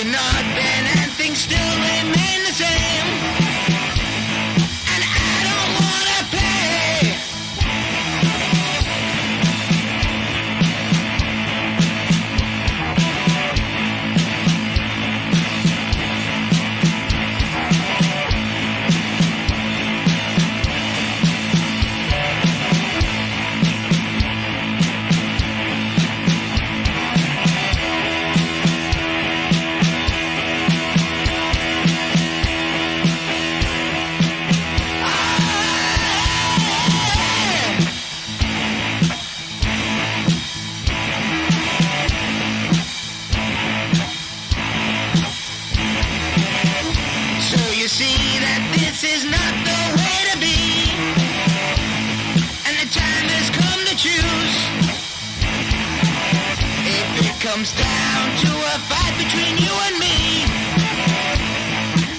you're not, then, and things still remain the same. And I don't wanna play. You see that this is not the way to be, and the time has come to choose. If it comes down to a fight between you and me,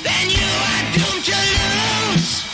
then you are doomed to lose.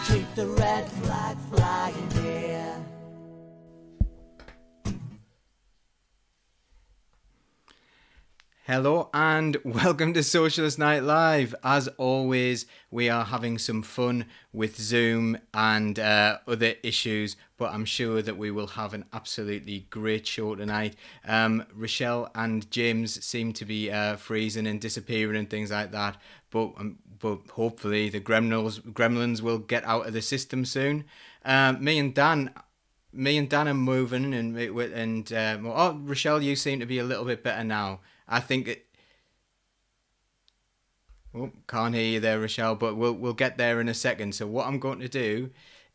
Keep the red flag flying here. Hello and welcome to Socialist Night Live. As always, we are having some fun with Zoom and other issues, but I'm sure that we will have an absolutely great show tonight. Rochelle and James seem to be freezing and disappearing and things like that, but hopefully the gremlins will get out of the system soon. Me and Dan are moving, and Rochelle, you seem to be a little bit better now. I think can't hear you there, Rochelle, but we'll get there in a second. So what I'm going to do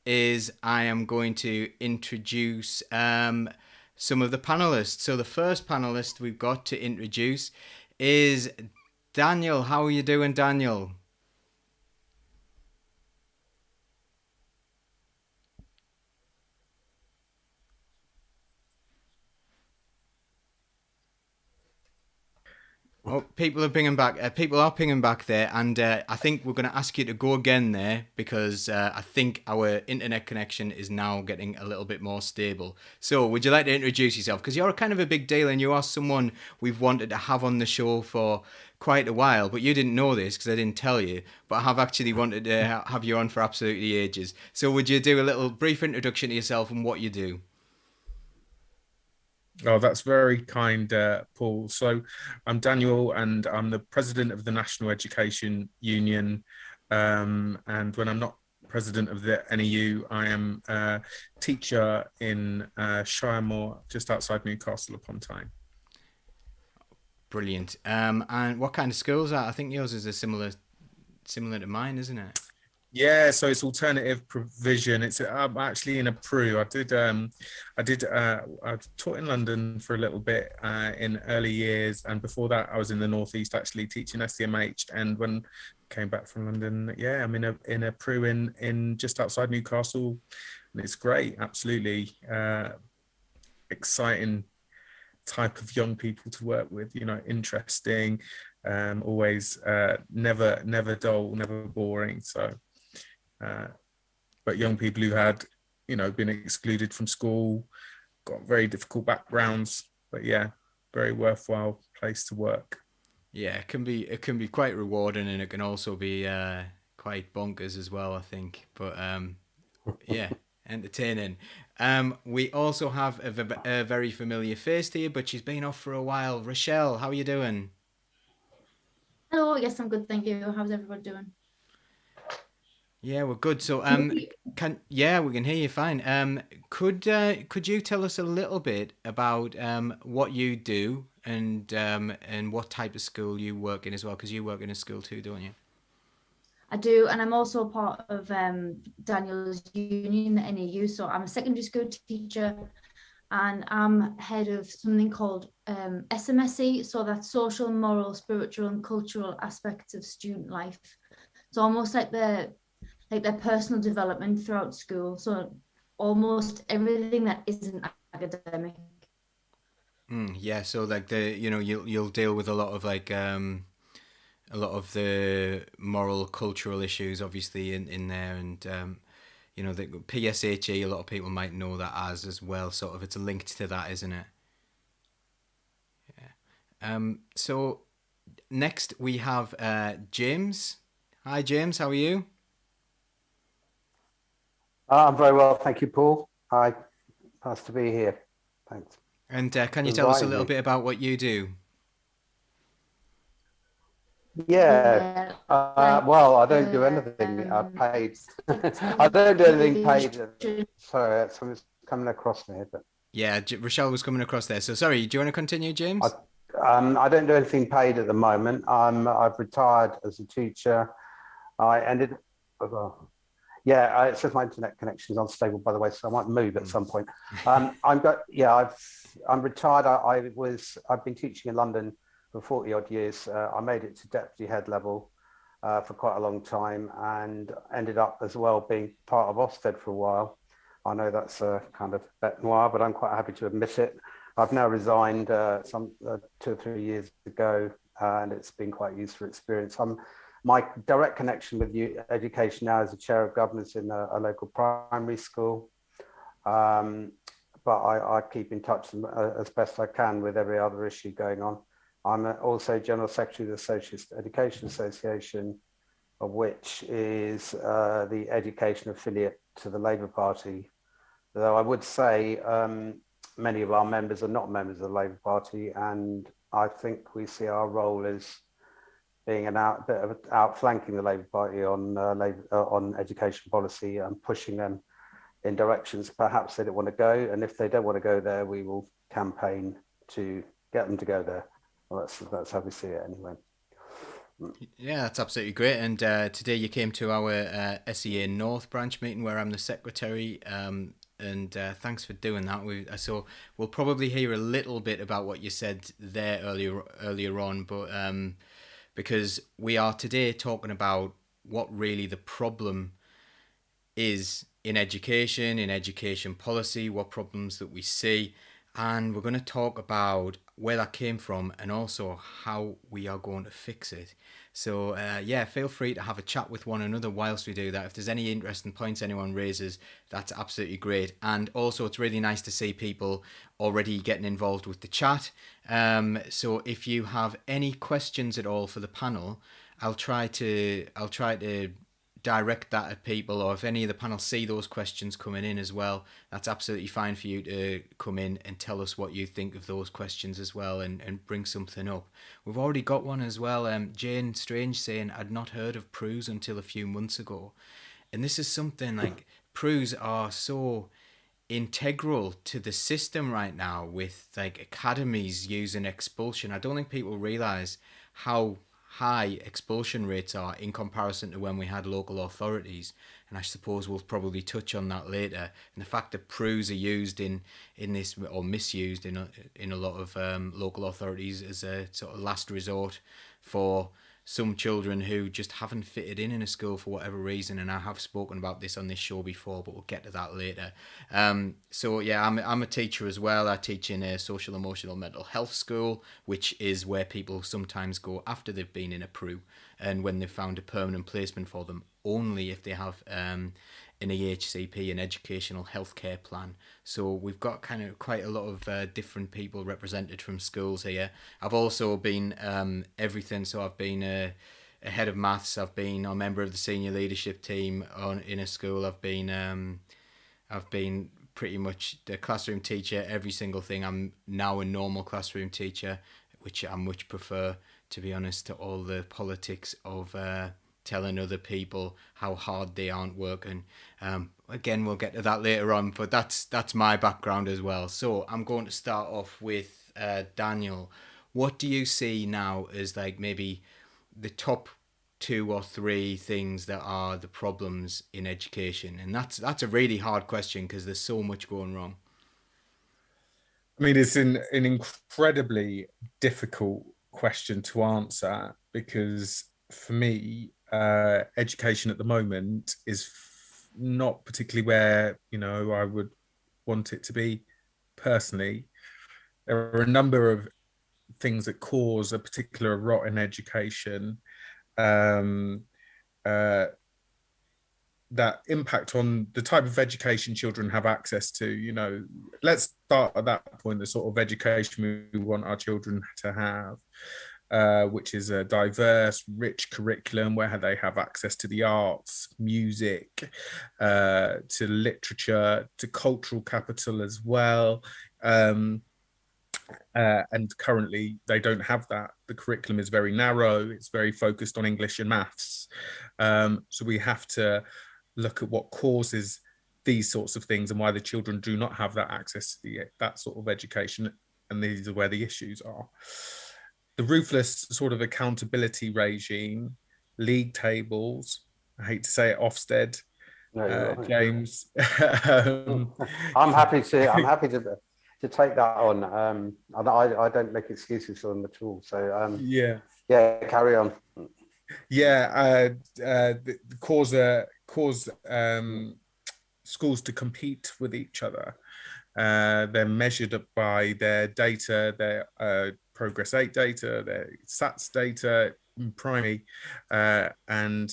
is I am going to introduce some of the panelists. So the first panelist we've got to introduce is Daniel. How are you doing, Daniel? Oh, people are pinging back. People are pinging back there, and I think we're going to ask you to go again there because I think our internet connection is now getting a little bit more stable. So, would you like to introduce yourself? Because you're kind of a big deal, and you are someone we've wanted to have on the show for quite a while. But you didn't know this because I didn't tell you. But I have actually wanted to have you on for absolutely ages. So, would you do a little brief introduction to yourself and what you do? Oh, that's very kind, Paul. So I'm Daniel and I'm the president of the National Education Union. And when I'm not president of the NEU, I am a teacher in Shiremore, just outside Newcastle upon Tyne. Brilliant. And what kind of schools are? I think yours is a similar to mine, isn't it? Yeah, so it's alternative provision. I'm actually in a PRU. I taught in London for a little bit in early years, and before that, I was in the northeast actually teaching SDMH. And when I came back from London, yeah, I'm in a PRU in just outside Newcastle, and it's great. Absolutely exciting type of young people to work with. You know, interesting, always never dull, never boring. So. But young people who had, been excluded from school, got very difficult backgrounds, but yeah, very worthwhile place to work. Yeah, it can be quite rewarding, and it can also be quite bonkers as well, I think. But yeah, Entertaining. We also have a very familiar face here, but she's been off for a while. Rochelle, how are you doing? Hello, yes, I'm good, thank you. How's everyone doing? Yeah, we're good. So, we can hear you fine. Could you tell us a little bit about what you do and what type of school you work in as well? Because you work in a school too, don't you? I do, and I'm also part of Daniel's union, the NAU. So I'm a secondary school teacher, and I'm head of something called SMSE. So that's social, moral, spiritual, and cultural aspects of student life. So almost like their personal development throughout school. So almost everything that isn't academic. Yeah, so like you'll deal with a lot of a lot of the moral cultural issues obviously in there, and the PSHE, a lot of people might know that as well, sort of it's linked to that, isn't it? Yeah. So next we have James. Hi James, how are you? I'm very well, thank you, Paul. Hi, nice to be here. Thanks. And can you tell us a little bit about what you do? Yeah, well, I don't do anything paid. I don't do anything paid. Sorry, someone's coming across me here, but yeah, Rochelle was coming across there. So sorry, do you want to continue, James? I don't do anything paid at the moment. I've retired as a teacher. I ended. Yeah, it says my internet connection is unstable, by the way, so I might move at some point. I'm retired. I've been teaching in London for 40 odd years. I made it to deputy head level for quite a long time, and ended up as well being part of Ofsted for a while. I know that's a kind of bête noire, but I'm quite happy to admit it. I've now resigned 2 or 3 years ago, and it's been quite a useful experience. My direct connection with education now is a chair of governors in a local primary school. But I keep in touch as best I can with every other issue going on. I'm also General Secretary of the Socialist Educational Association, of which is the education affiliate to the Labour Party. Though I would say many of our members are not members of the Labour Party, and I think we see our role as being outflanking the Labour Party on education policy and pushing them in directions perhaps they don't want to go. And if they don't want to go there, we will campaign to get them to go there. Well, that's how we see it anyway. Yeah, that's absolutely great. And today you came to our SEA North branch meeting where I'm the secretary. And thanks for doing that. So we'll probably hear a little bit about what you said there earlier on, but because we are today talking about what really the problem is in education policy, what problems that we see, and we're going to talk about where that came from and also how we are going to fix it. So feel free to have a chat with one another whilst we do that. If there's any interesting points anyone raises, that's absolutely great. And also it's really nice to see people already getting involved with the chat. So if you have any questions at all for the panel, I'll try to direct that at people, or if any of the panel see those questions coming in as well, that's absolutely fine for you to come in and tell us what you think of those questions as well, and bring something up. We've already got one as well. Jane Strange saying, I'd not heard of PRUs until a few months ago. And this is something like PRUs are so integral to the system right now, with like academies using expulsion. I don't think people realise how high expulsion rates are in comparison to when we had local authorities, and I suppose we'll probably touch on that later. And the fact that PRUs are used in this, or misused in a lot of local authorities as a sort of last resort for some children who just haven't fitted in a school for whatever reason. And I have spoken about this on this show before, but we'll get to that later. So yeah, I'm a teacher as well. I teach in a social, emotional, mental health school, which is where people sometimes go after they've been in a PRU, and when they've found a permanent placement for them, only if they have an EHCP, an educational healthcare plan. So we've got kind of quite a lot of different people represented from schools here. I've also been everything. So I've been a head of maths. I've been a member of the senior leadership team in a school. I've I've been pretty much the classroom teacher, every single thing. I'm now a normal classroom teacher, which I much prefer, to be honest, to all the politics of telling other people how hard they aren't working. Again, we'll get to that later on, but that's my background as well. So I'm going to start off with Daniel. What do you see now as like maybe the top 2 or 3 things that are the problems in education? And that's a really hard question because there's so much going wrong. I mean, it's an incredibly difficult question to answer, because for me, education at the moment is not particularly where, you know, I would want it to be personally. There are a number of things that cause a particular rot in education, that impact on the type of education children have access to. You know, let's start at that point, the sort of education we want our children to have, which is a diverse, rich curriculum where they have access to the arts, music, to literature, to cultural capital as well. And currently they don't have that. The curriculum is very narrow. It's very focused on English and maths. So we have to look at what causes these sorts of things and why the children do not have that access to that sort of education. And these are where the issues are. The ruthless sort of accountability regime, league tables, I hate to say it, Ofsted, No, James. I'm happy to take that on. I don't make excuses for them at all. So yeah, carry on. Yeah, cause schools to compete with each other. They're measured by their data, their Progress 8 data, their SATs data, primary, and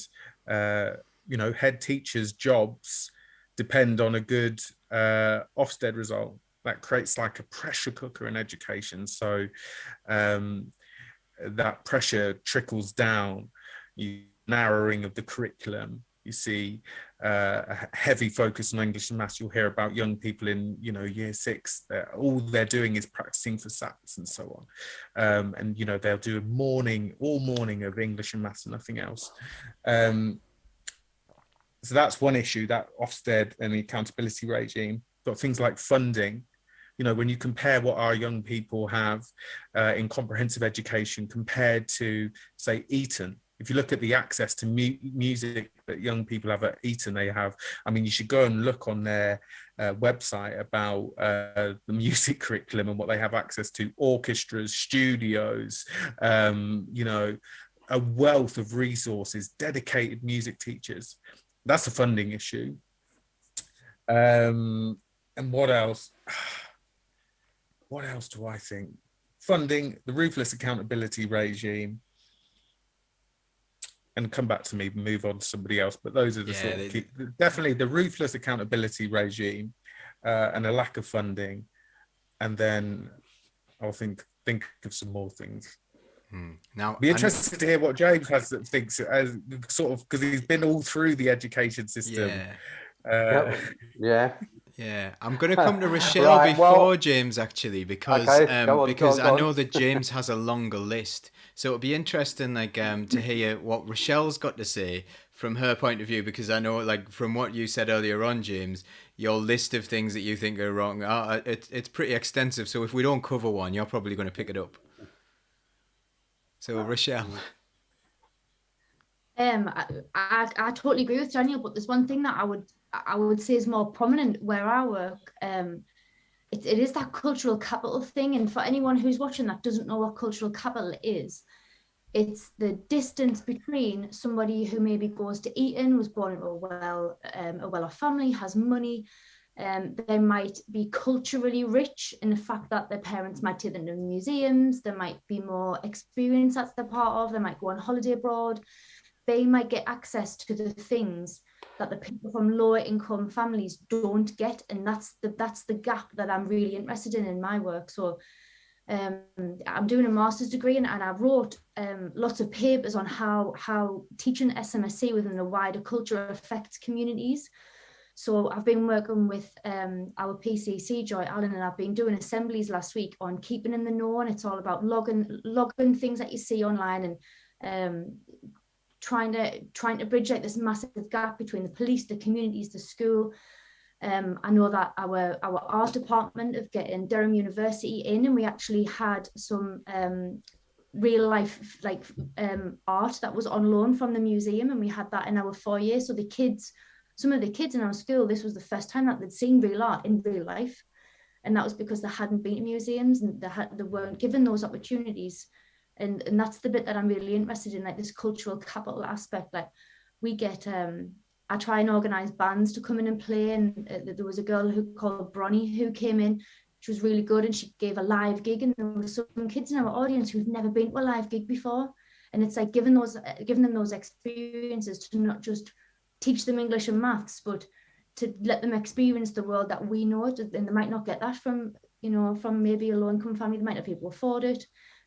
you know, head teachers' jobs depend on a good Ofsted result. That creates like a pressure cooker in education. So that pressure trickles down. Narrowing of the curriculum. You see a heavy focus on English and maths. You'll hear about young people in, you know, year 6. All they're doing is practicing for SATs and so on. And, you know, they'll do all morning of English and maths and nothing else. So that's one issue, that Ofsted and the accountability regime. Got things like funding. You know, when you compare what our young people have in comprehensive education compared to, say, Eton, if you look at the access to music that young people have at Eton, they have, I mean, you should go and look on their website about the music curriculum and what they have access to, orchestras, studios, you know, a wealth of resources, dedicated music teachers. That's a funding issue. And what else? What else do I think? Funding, the ruthless accountability regime, and come back to me, move on to somebody else. But those are the sort of key, definitely the ruthless accountability regime and a lack of funding. And then I'll think of some more things. Now, be interested to hear what James thinks, as sort of, because he's been all through the education system. Yeah, I'm going to come to Rochelle before James, actually, because I know that James has a longer list. So it'll be interesting, like, to hear what Rochelle's got to say from her point of view, because I know, like, from what you said earlier on, James, your list of things that you think are wrong, it's pretty extensive. So if we don't cover one, you're probably going to pick it up. So Rochelle. I totally agree with Daniel, but there's one thing that I would say is more prominent where I work. It is that cultural capital thing. And for anyone who's watching that doesn't know what cultural capital is, it's the distance between somebody who maybe goes to Eton, was born in a well-off family, has money. They might be culturally rich in the fact that their parents might take them to museums. There might be more experience that they're part of. They might go on holiday abroad. They might get access to the things that the people from lower income families don't get, and that's the gap that I'm really interested in my work. So I'm doing a master's degree, and I wrote lots of papers on how teaching SMSC within the wider culture affects communities. So I've been working with our PCC, Joy Allen, and I've been doing assemblies last week on keeping in the know, and it's all about logging things that you see online and trying to bridge like this massive gap between the police, the communities, the school. I know that our art department of getting Durham University in, and we actually had some real life art that was on loan from the museum, and we had that in our foyer. So some of the kids in our school, this was the first time that they'd seen real art in real life, and that was because they hadn't been to museums and they weren't given those opportunities. And that's the bit that I'm really interested in, like this cultural capital aspect. Like we get I try and organize bands to come in and play, and there was a girl called Bronnie who came in. She was really good, and she gave a live gig, and there were some kids in our audience who've never been to a live gig before. And it's like giving them those experiences to not just teach them English and maths, but to let them experience the world that we know it. And they might not get that from maybe a low-income family. They might not be able to afford it.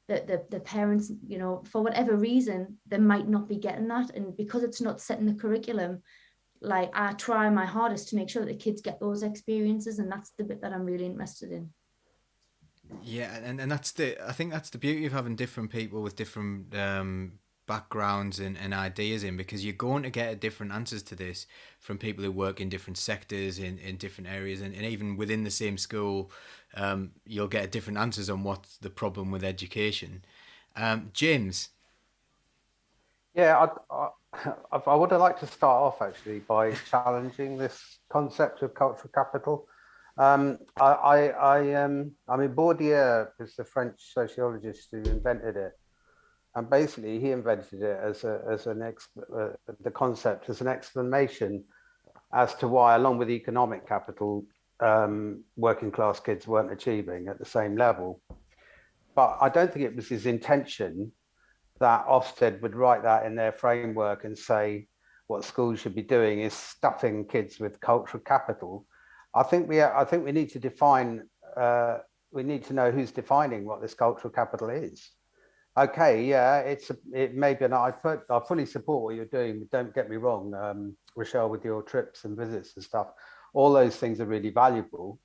The parents, for whatever reason, they might not be getting that. And because it's not set in the curriculum, like I try my hardest to make sure that the kids get those experiences, and that's the bit that I'm really interested in. Yeah, and I think that's the beauty of having different people with different backgrounds and ideas in, because you're going to get different answers to this from people who work in different sectors in different areas, and even within the same school, you'll get different answers on what's the problem with education. James? Yeah, I would like to start off actually by challenging this concept of cultural capital. I mean, Bourdieu is the French sociologist who invented it, and basically he invented it as the concept as an explanation as to why, along with economic capital, working class kids weren't achieving at the same level. But I don't think it was his intention that Ofsted would write that in their framework and say what schools should be doing is stuffing kids with cultural capital. I think we need to define. We need to know who's defining what this cultural capital is. Okay, yeah, it may be, and I fully support what you're doing. Don't get me wrong, Rochelle, with your trips and visits and stuff. All those things are really valuable,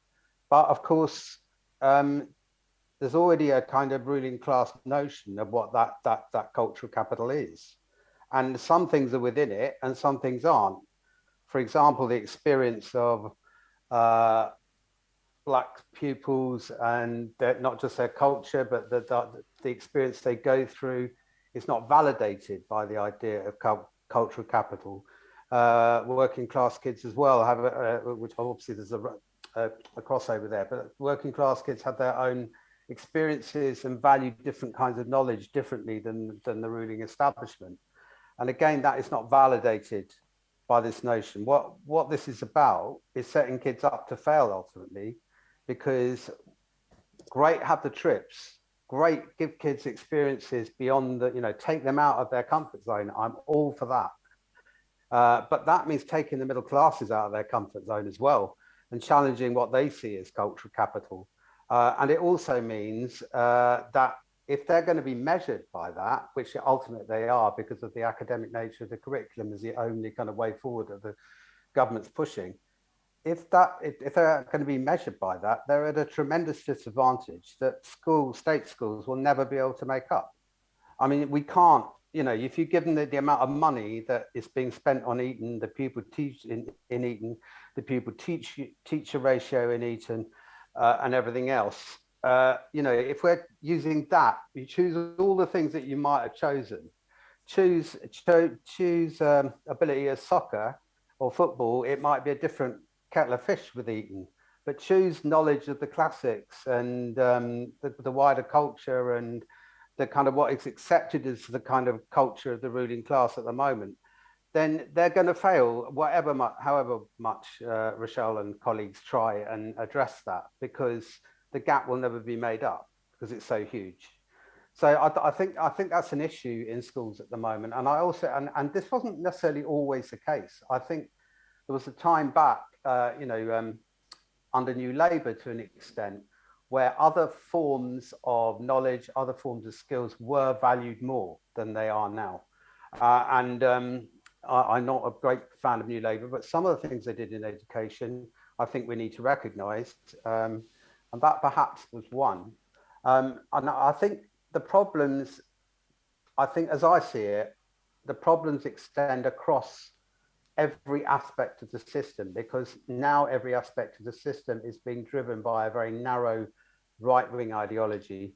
but of course, there's already a kind of ruling class notion of what that cultural capital is, and some things are within it and some things aren't. For example, the experience of Black pupils, and not just their culture, but the experience they go through is not validated by the idea of cultural capital. Working class kids as well have, which obviously there's a crossover there, but working class kids have their own experiences and value different kinds of knowledge differently than the ruling establishment. And again, that is not validated by this notion. What this is about is setting kids up to fail ultimately, because great, have the trips, great, give kids experiences beyond the, take them out of their comfort zone. I'm all for that. But that means taking the middle classes out of their comfort zone as well and challenging what they see as cultural capital. And it also means that if they're going to be measured by that, which ultimately they are because of the academic nature of the curriculum is the only kind of way forward that the government's pushing, if they're going to be measured by that, they're at a tremendous disadvantage that state schools will never be able to make up. I mean, we can't, if you give them the amount of money that is being spent on Eton, the pupil teach in Eton, the pupil teacher ratio in Eton, and everything else, if we're using that, you choose all the things that you might have chosen. Choose ability as soccer or football, it might be a different kettle of fish with Eton, but choose knowledge of the classics and the wider culture and the kind of what is accepted as the kind of culture of the ruling class at the moment, then they're going to fail, however much Rochelle and colleagues try and address that, because the gap will never be made up because it's so huge. So I think that's an issue in schools at the moment. And I also, and this wasn't necessarily always the case. I think there was a time back, under New Labour to an extent, where other forms of knowledge, other forms of skills were valued more than they are now. I'm not a great fan of New Labour, but some of the things they did in education, I think we need to recognise, and that perhaps was one. And I think the problems, I think as I see it, the problems extend across every aspect of the system, because now every aspect of the system is being driven by a very narrow right-wing ideology.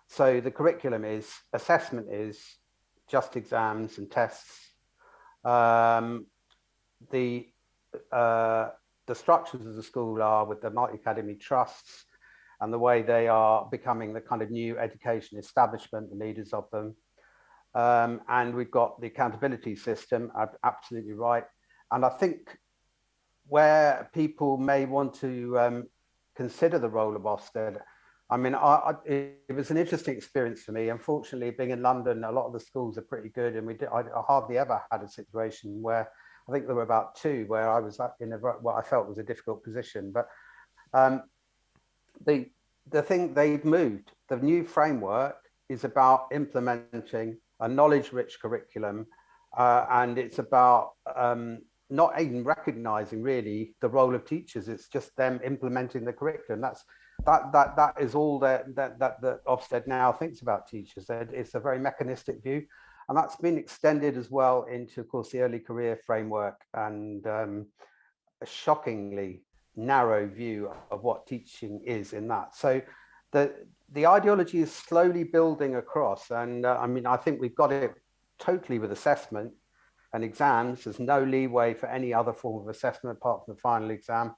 So the curriculum is, assessment is just exams and tests. The structures of the school are with the multi-academy trusts and the way they are becoming the kind of new education establishment, the leaders of them. And we've got the accountability system, absolutely right. And I think where people may want to consider the role of Ofsted, I mean, it was an interesting experience for me. Unfortunately, being in London, a lot of the schools are pretty good, and I hardly ever had a situation where, I think there were about two where I was in what I felt was a difficult position. But the thing they've moved, the new framework is about implementing a knowledge-rich curriculum, and it's about not even recognizing really the role of teachers. It's just them implementing the curriculum. That is all that Ofsted now thinks about teachers. It's a very mechanistic view, and that's been extended as well into, of course, the early career framework, and a shockingly narrow view of what teaching is in that. So the ideology is slowly building across, and I mean, I think we've got it totally with assessment and exams. There's no leeway for any other form of assessment apart from the final exam.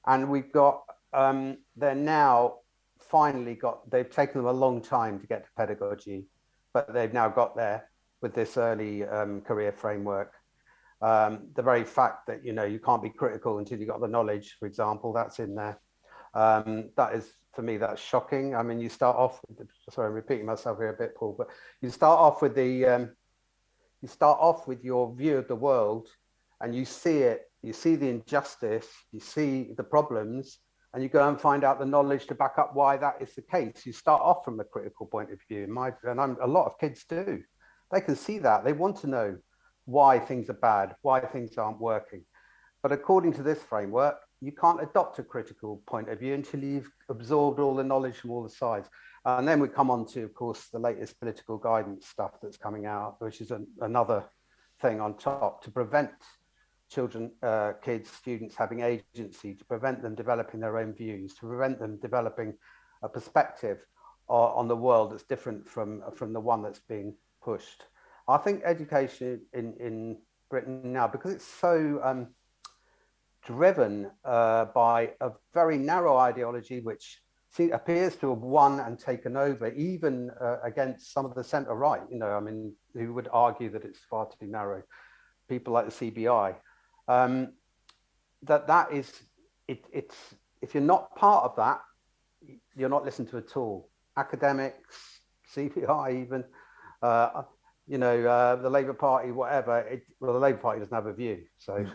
And we've got, they're now finally got, they've taken them a long time to get to pedagogy, but they've now got there with this early career framework. The very fact that, you know, you can't be critical until you got the knowledge, for example, that's in there. That is, for me, that's shocking. I mean, you start off with sorry, I'm repeating myself here a bit, Paul, but you start off with your view of the world, and you see it, you see the injustice, you see the problems, and you go and find out the knowledge to back up why that is the case. You start off from a critical point of view, a lot of kids do. They can see that. They want to know why things are bad, why things aren't working. But according to this framework, you can't adopt a critical point of view until you've absorbed all the knowledge from all the sides. And then we come on to, of course, the latest political guidance stuff that's coming out, which is another thing on top to prevent children, kids, students having agency, to prevent them developing their own views, to prevent them developing a perspective on the world that's different from the one that's being pushed. I think education in Britain now, because it's so driven by a very narrow ideology, which appears to have won and taken over, even against some of the centre right, you know, I mean, who would argue that it's far too narrow. People like the CBI. That is, it's if you're not part of that, you're not listened to at all. Academics, CBI even, you know, the Labour Party, whatever. Well, the Labour Party doesn't have a view, so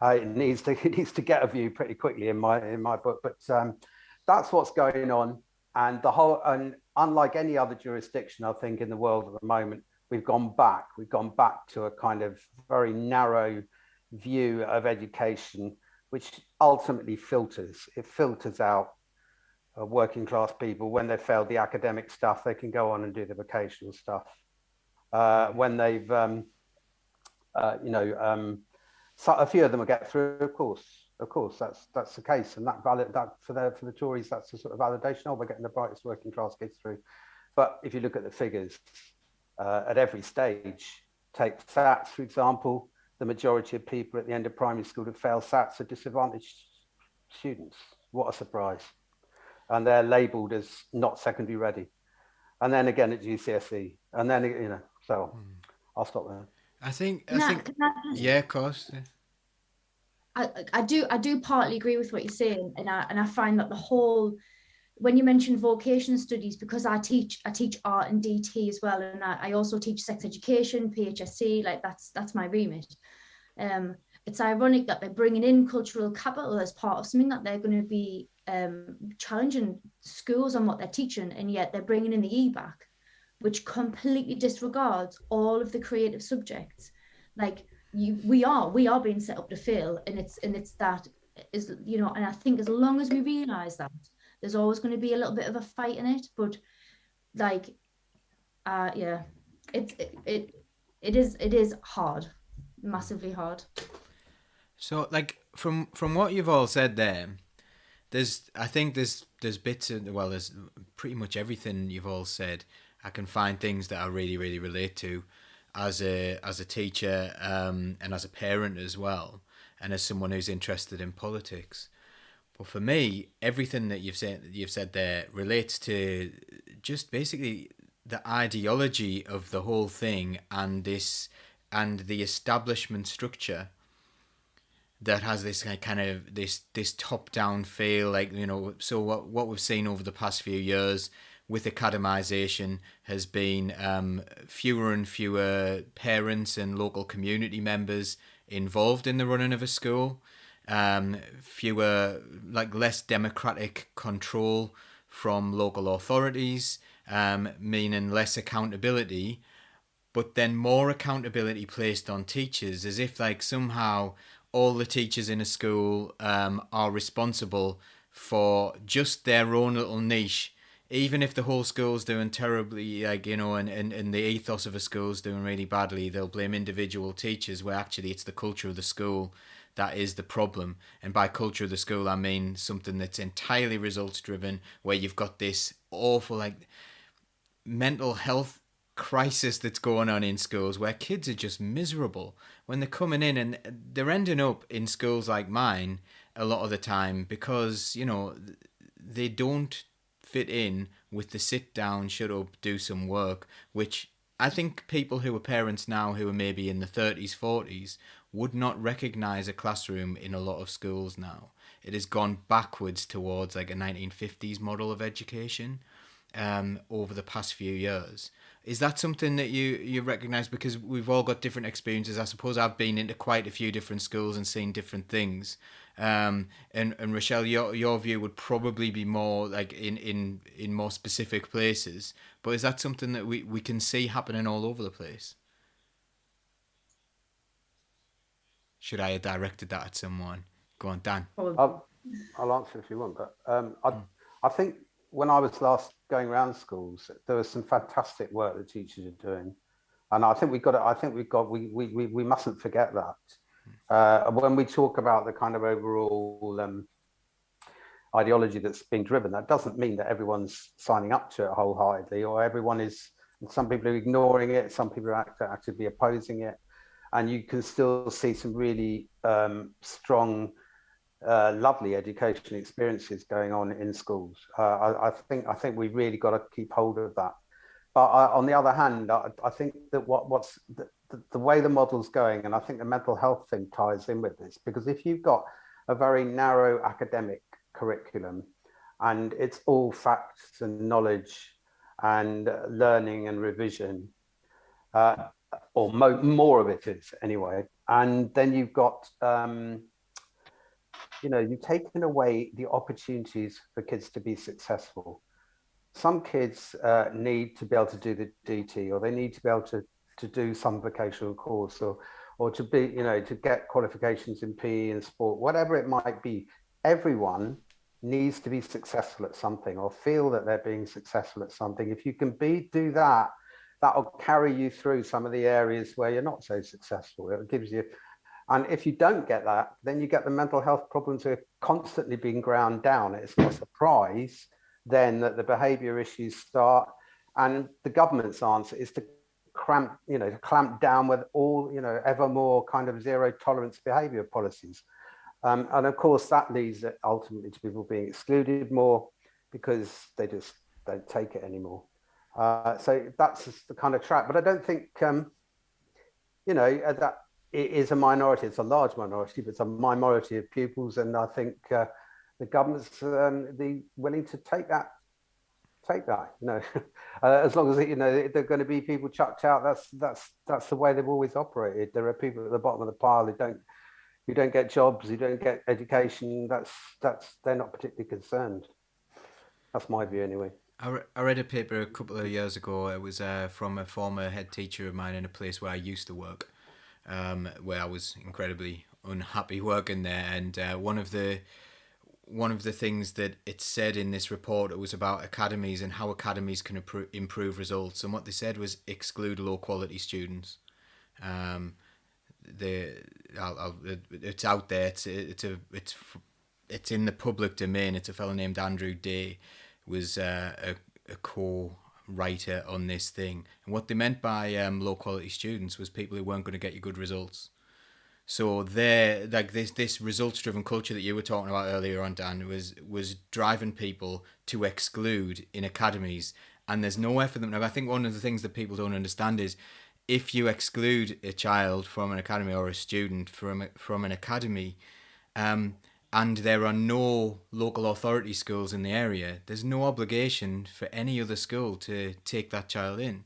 it needs to get a view pretty quickly in my book. But that's what's going on, and unlike any other jurisdiction, I think, in the world at the moment, we've gone back to a kind of very narrow view of education, which ultimately filters out working class people. When they've failed the academic stuff, they can go on and do the vocational stuff. When they've, you know, so a few of them will get through, of course, that's the case, and that for the Tories, that's a sort of validation. Oh, we're getting the brightest working class kids through. But if you look at the figures at every stage, take SATs, for example, the majority of people at the end of primary school who fail SATs are disadvantaged students. What a surprise. And they're labelled as not secondary ready. And then again at GCSE, and then, you know, so I'll stop there. I think, yeah, of course. Yeah. I do partly agree with what you're saying, and I find that the whole, when you mention vocational studies, because I teach art and DT as well, and I also teach sex education, PHSC, like that's my remit. It's ironic that they're bringing in cultural capital as part of something that they're going to be challenging schools on what they're teaching, and yet they're bringing in the EBAC, which completely disregards all of the creative subjects. Like, we are being set up to fail, and it's that is, you know, and I think as long as we realize that, there's always going to be a little bit of a fight in it, but like yeah, it is hard, massively hard. So, like, from what you've all said there, I think there's bits of, well, there's pretty much everything you've all said. I can find things that I really, really relate to as a teacher, and as a parent as well, and as someone who's interested in politics. But for me, everything that you've said there relates to just basically the ideology of the whole thing, and the establishment structure that has this kind of this top down feel, like, you know. So what we've seen over the past few years with academization has been fewer and fewer parents and local community members involved in the running of a school, fewer, like, less democratic control from local authorities, meaning less accountability, but then more accountability placed on teachers, as if, like, somehow all the teachers in a school are responsible for just their own little niche. Even if the whole school's doing terribly, like, you know, and the ethos of a school's doing really badly, they'll blame individual teachers, where actually it's the culture of the school that is the problem. And by culture of the school, I mean something that's entirely results driven, where you've got this awful, like, mental health crisis that's going on in schools, where kids are just miserable when they're coming in, and they're ending up in schools like mine a lot of the time because, you know, they don't fit in with the sit down, shut up, do some work, which I think people who are parents now, who are maybe in the 30s, 40s, would not recognize a classroom in a lot of schools now. It has gone backwards towards, like, a 1950s model of education over the past few years. Is that something that you recognise? Because we've all got different experiences. I suppose I've been into quite a few different schools and seen different things. And Rochelle, your view would probably be more like in more specific places. But is that something that we can see happening all over the place? Should I have directed that at someone? Go on, Dan. I'll answer if you want, but I think when I was last going around schools, there was some fantastic work that teachers are doing, and I think we mustn't forget that. When we talk about the kind of overall ideology that's being driven, that doesn't mean that everyone's signing up to it wholeheartedly, or everyone is. Some people are ignoring it, some people are actively opposing it, and you can still see some really strong, lovely educational experiences going on in schools. I think we really got to keep hold of that. But on the other hand, I think that what's the way the model's going, and I think the mental health thing ties in with this, because if you've got a very narrow academic curriculum and it's all facts and knowledge and learning and revision, or more of it is anyway, and then you've got you've taken away the opportunities for kids to be successful. Some kids need to be able to do the DT, or they need to be able to do some vocational course, or to be, to get qualifications in PE and sport, whatever it might be. Everyone needs to be successful at something, or feel that they're being successful at something. If you can do that, that'll carry you through some of the areas where you're not so successful. It gives you. And if you don't get that, then you get the mental health problems that are constantly being ground down. It's not a surprise then that the behavior issues start. And the government's answer is to clamp down with all, ever more kind of zero tolerance behavior policies. And of course, that leads ultimately to people being excluded more because they just don't take it anymore. So that's the kind of track. But I don't think, that it is a minority. It's a large minority, but it's a minority of pupils. And I think the government's willing to take that, as long as, there are going to be people chucked out. That's the way they've always operated. There are people at the bottom of the pile who don't get jobs, who don't get education. They're not particularly concerned. That's my view anyway. I read a paper a couple of years ago. It was from a former head teacher of mine in a place where I used to work. where I was incredibly unhappy working there. And one of the things that it said in this report, it was about academies and how academies can improve results. And what they said was exclude low quality students. It's out there. It's in the public domain. It's a fellow named Andrew Day was a co-writer on this thing. And what they meant by low quality students was people who weren't going to get you good results. So there, like this results-driven culture that you were talking about earlier on, Dan, was driving people to exclude in academies, and there's nowhere for them. Now, I think one of the things that people don't understand is if you exclude a child from an academy or a student from an academy, and there are no local authority schools in the area, there's no obligation for any other school to take that child in,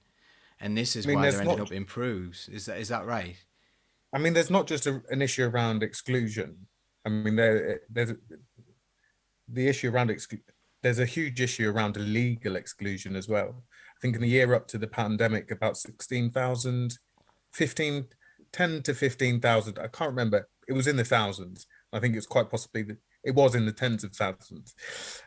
and this is why they're ending up in proofs. Is that right? I mean, there's not just an issue around exclusion. I mean, there's the issue around there's a huge issue around illegal exclusion as well. I think in the year up to the pandemic, about 10 to 15,000, I can't remember. It was in the thousands. I think it's quite possibly that it was in the tens of thousands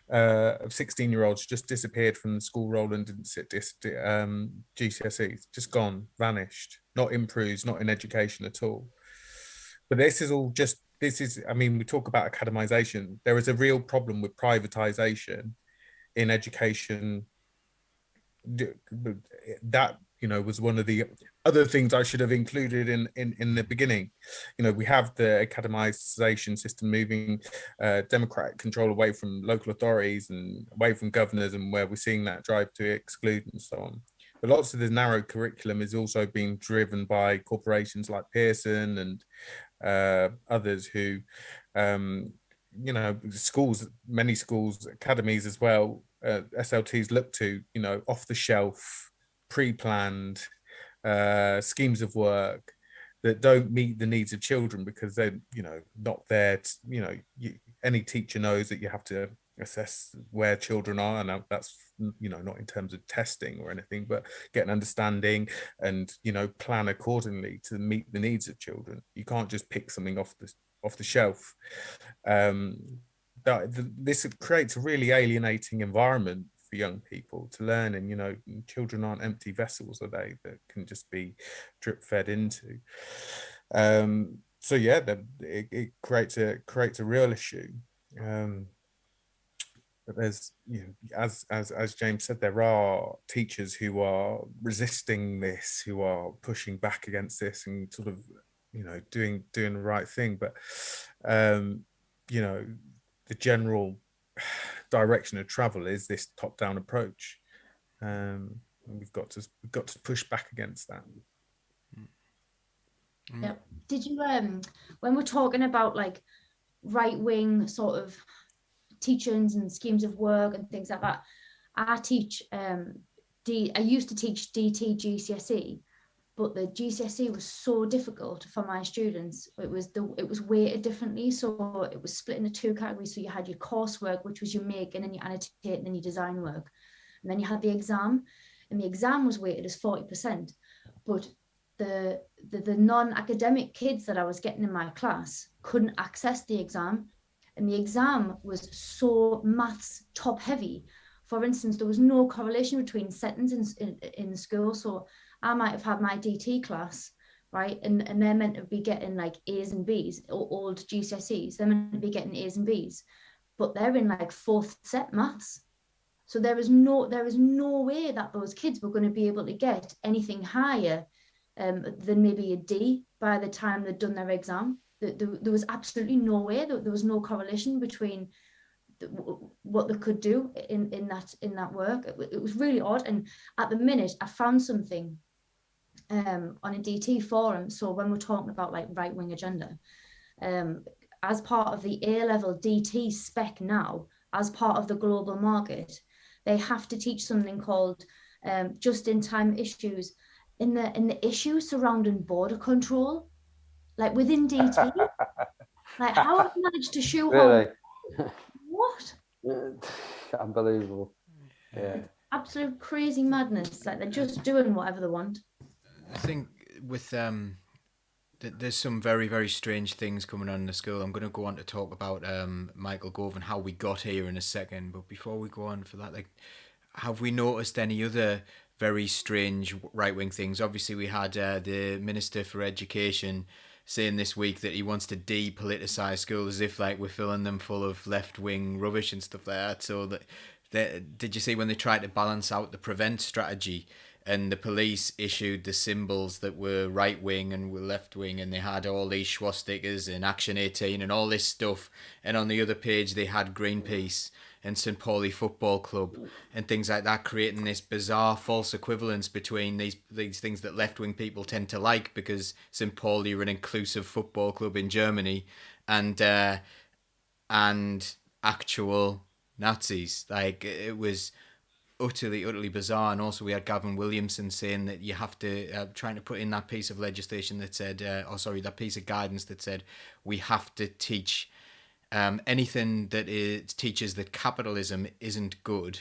of 16-year-olds just disappeared from the school roll and didn't sit GCSEs, just gone, vanished, not improved, not in education at all. But I mean, we talk about academization. There is a real problem with privatization in education. That, was one of the other things I should have included in the beginning. We have the academization system moving democratic control away from local authorities and away from governors, and where we're seeing that drive to exclude and so on. But lots of the narrow curriculum is also being driven by corporations like Pearson and others who, many schools, academies as well, SLTs look to, off the shelf, pre-planned schemes of work that don't meet the needs of children because they're, not there. Any teacher knows that you have to assess where children are, and that's, not in terms of testing or anything, but get an understanding and, plan accordingly to meet the needs of children. You can't just pick something off the shelf. This creates a really alienating environment for young people to learn, and children aren't empty vessels, are they, that can just be drip fed into. So yeah, it creates a real issue. But there's, as James said, there are teachers who are resisting this, who are pushing back against this, and sort of, doing the right thing. But the general direction of travel is this top-down approach. We've got to push back against that. Yeah. Did you when we're talking about like right-wing sort of teachings and schemes of work and things like that, I used to teach DT GCSE, but the GCSE was so difficult for my students. It was weighted differently, so it was split into two categories. So you had your coursework, which was your make, and then your annotate, and then your design work, and then you had the exam, and the exam was weighted as 40%. But the non-academic kids that I was getting in my class couldn't access the exam, and the exam was so maths top heavy. For instance, there was no correlation between settings in the school. So I might have had my DT class, right? And they're meant to be getting like A's and B's, or old GCSEs. They're meant to be getting A's and B's, but they're in like fourth set maths. So there is no way that those kids were going to be able to get anything higher than maybe a D by the time they'd done their exam. There was absolutely no way. There was no correlation between what they could do in that work. It was really odd. And at the minute, I found something on a DT forum. So when we're talking about like right-wing agenda, as part of the A-level DT spec now, as part of the global market, they have to teach something called just-in-time issues in the issues surrounding border control, like within DT. Like, how have you managed to shoehorn? Really? What? Unbelievable. Yeah. It's absolute crazy madness. Like, they're just doing whatever they want. I think with There's some very, very strange things coming on in the school. I'm going to go on to talk about Michael Gove and how we got here in a second. But before we go on for that, like, have we noticed any other very strange right-wing things? Obviously, we had the Minister for Education saying this week that he wants to depoliticize schools, as if like we're filling them full of left-wing rubbish and stuff like that. So did you see when they tried to balance out the prevent strategy? And the police issued the symbols that were right wing and were left wing, and they had all these swastikas and Action 18 and all this stuff. And on the other page, they had Greenpeace and St. Pauli Football Club and things like that, creating this bizarre false equivalence between these things that left wing people tend to like, because St. Pauli are an inclusive football club in Germany, and actual Nazis. Like, it was utterly bizarre. And also we had Gavin Williamson saying that you have to trying to put in that piece of legislation that said that piece of guidance that said we have to teach anything that teaches that capitalism isn't good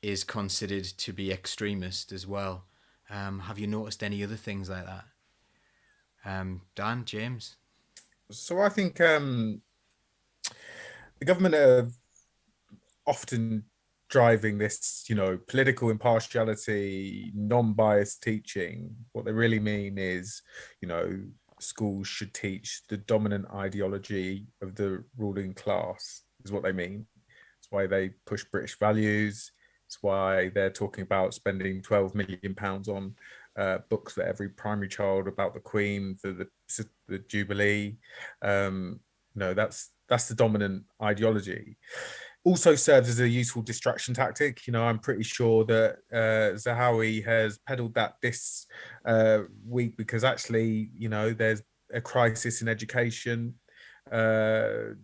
is considered to be extremist as well. Have you noticed any other things like that? Dan, James? So I think the government are often driving this, political impartiality, non-biased teaching. What they really mean is, schools should teach the dominant ideology of the ruling class, is what they mean. It's why they push British values. It's why they're talking about spending £12 million on books for every primary child about the Queen, for the Jubilee. That's the dominant ideology. Also serves as a useful distraction tactic. I'm pretty sure that Zahawi has peddled that this week, because actually, there's a crisis in education that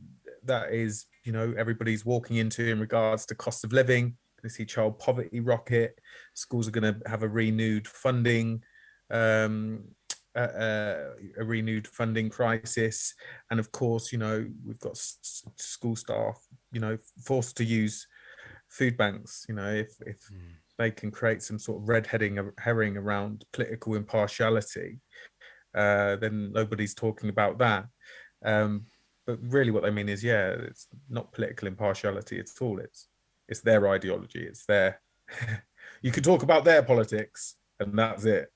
is, everybody's walking into in regards to cost of living. We see child poverty rocket. Schools are going to have a renewed funding crisis, and of course, we've got school staff, forced to use food banks. If they can create some sort of red herring around political impartiality, then nobody's talking about that. But really, what they mean is, it's not political impartiality at all. It's their ideology. It's their. You can talk about their politics, and that's it.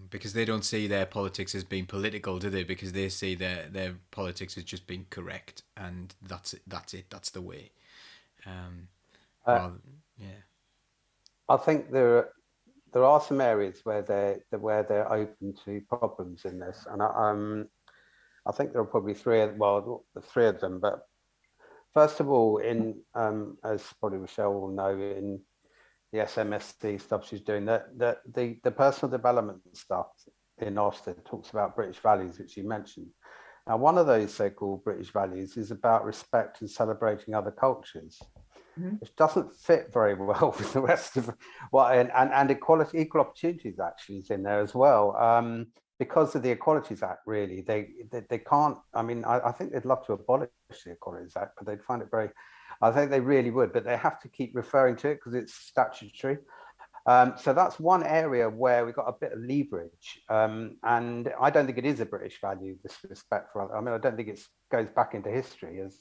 Because they don't see their politics as being political, do they? Because they see their politics as just being correct, and that's it. That's the way. I think there are some areas where they're open to problems in this, and I think there are probably three of them. But first of all, as probably Michelle will know, in the SMSD stuff she's doing, the personal development stuff in Ofsted talks about British values, which you mentioned. Now, one of those so-called British values is about respect and celebrating other cultures, which doesn't fit very well with the rest of and equal opportunities actually is in there as well. Because of the Equalities Act, really, they can't. I mean, I think they'd love to abolish the Equalities Act, but they'd find it very. I think they really would, but they have to keep referring to it because it's statutory. So that's one area where we've got a bit of leverage. And I don't think it is a British value, this respect for other. I mean, I don't think it goes back into history as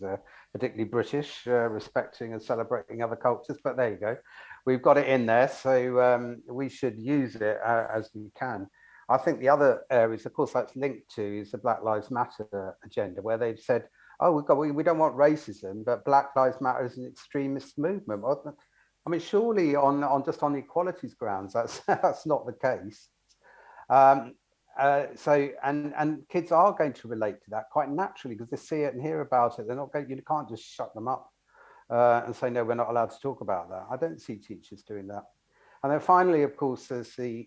particularly British, respecting and celebrating other cultures. But there you go. We've got it in there. So we should use it as we can. I think the other areas, of course, that's linked to is the Black Lives Matter agenda, where they've said, oh, we don't want racism, but Black Lives Matter is an extremist movement. I mean, surely on equalities grounds, that's not the case. So kids are going to relate to that quite naturally because they see it and hear about it. They're not going. You can't just shut them up and say no, we're not allowed to talk about that. I don't see teachers doing that. And then finally, of course, there's the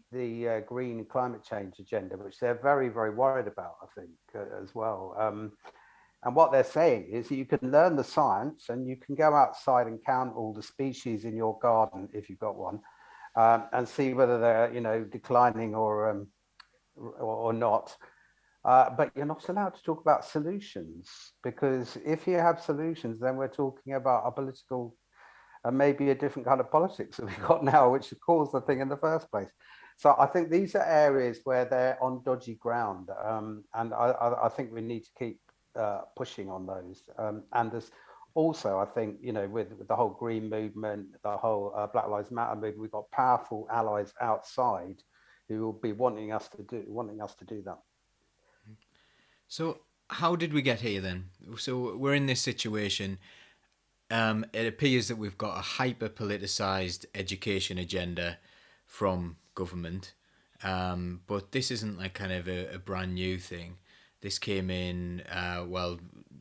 green climate change agenda, which they're very, very worried about, I think, as well. And what they're saying is that you can learn the science and you can go outside and count all the species in your garden, if you've got one, and see whether they're, declining or not. But you're not allowed to talk about solutions, because if you have solutions, then we're talking about a political and maybe a different kind of politics that we've got now, which caused the thing in the first place. So I think these are areas where they're on dodgy ground, and I think we need to keep pushing on those. And there's also, I think, you know, with the whole green movement, the whole Black Lives Matter movement, we've got powerful allies outside who will be wanting us to do that. So how did we get here then? So we're in this situation. It appears that we've got a hyper-politicized education agenda from government, but this isn't like kind of a brand new thing. This came in,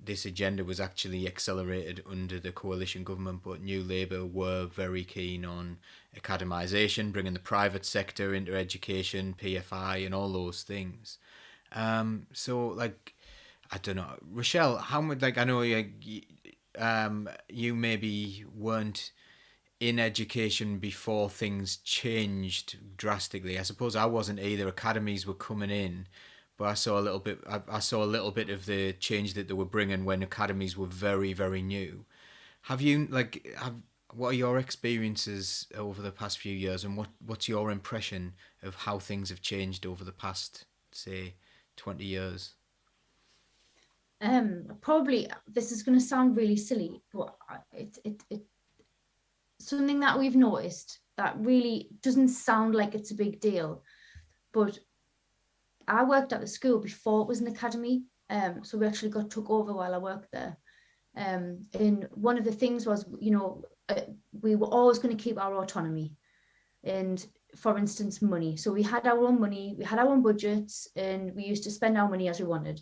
this agenda was actually accelerated under the coalition government, but New Labour were very keen on academisation, bringing the private sector into education, PFI and all those things. So like, I don't know, Rochelle, how much, like, I know you maybe weren't in education before things changed drastically. I suppose I wasn't either. Academies were coming in, but I saw a little bit. I saw a little bit of the change that they were bringing when academies were very, very new. What are your experiences over the past few years, and what's your impression of how things have changed over the past, say, 20 years? Probably this is going to sound really silly, but it something that we've noticed that really doesn't sound like it's a big deal, but I worked at the school before it was an academy, so we actually got took over while I worked there, and one of the things was, you know, we were always going to keep our autonomy, and for instance, money. So we had our own money, we had our own budgets, and we used to spend our money as we wanted.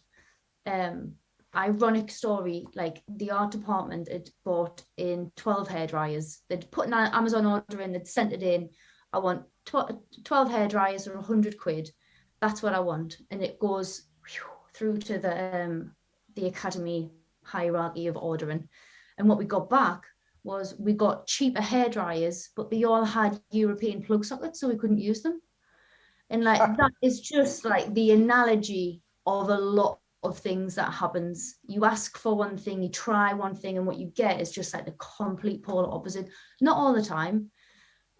Ironic story, like the art department had bought in 12 hairdryers. They'd put an Amazon order in, they'd sent it in. I want 12 hairdryers or 100 quid. That's what I want. And it goes through to the academy hierarchy of ordering. And what we got back was we got cheaper hairdryers, but they all had European plug sockets, so we couldn't use them. And like, that is just like the analogy of a lot of things that happens. You ask for one thing, you try one thing, and what you get is just like the complete polar opposite. Not all the time.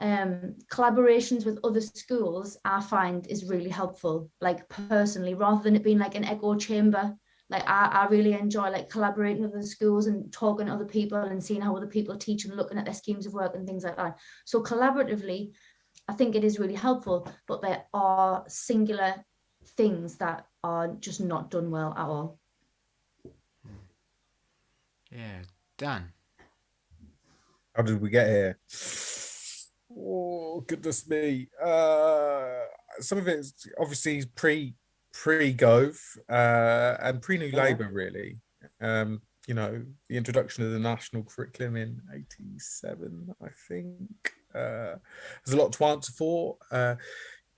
Collaborations with other schools I find is really helpful, like personally, rather than it being like an echo chamber. Like I really enjoy like collaborating with other schools and talking to other people and seeing how other people teach and looking at their schemes of work and things like that. So collaboratively, I think it is really helpful, but there are singular things that are just not done well at all. Yeah, Dan. How did we get here? Oh, goodness me. Some of it is obviously pre-Gove and pre-New Labour, really. You know, the introduction of the national curriculum in 87, I think. There's a lot to answer for.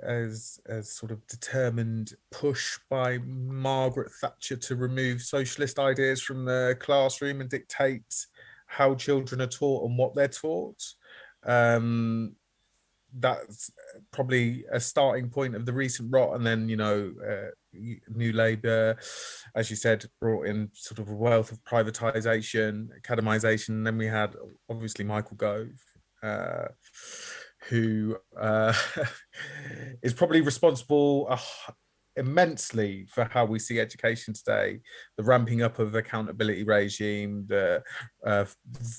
As sort of determined push by Margaret Thatcher to remove socialist ideas from the classroom and dictate how children are taught and what they're taught. That's probably a starting point of the recent rot. And then, you know, New Labour, as you said, brought in sort of a wealth of privatisation, academisation. And then we had obviously Michael Gove, who is probably responsible immensely for how we see education today, the ramping up of accountability regime, the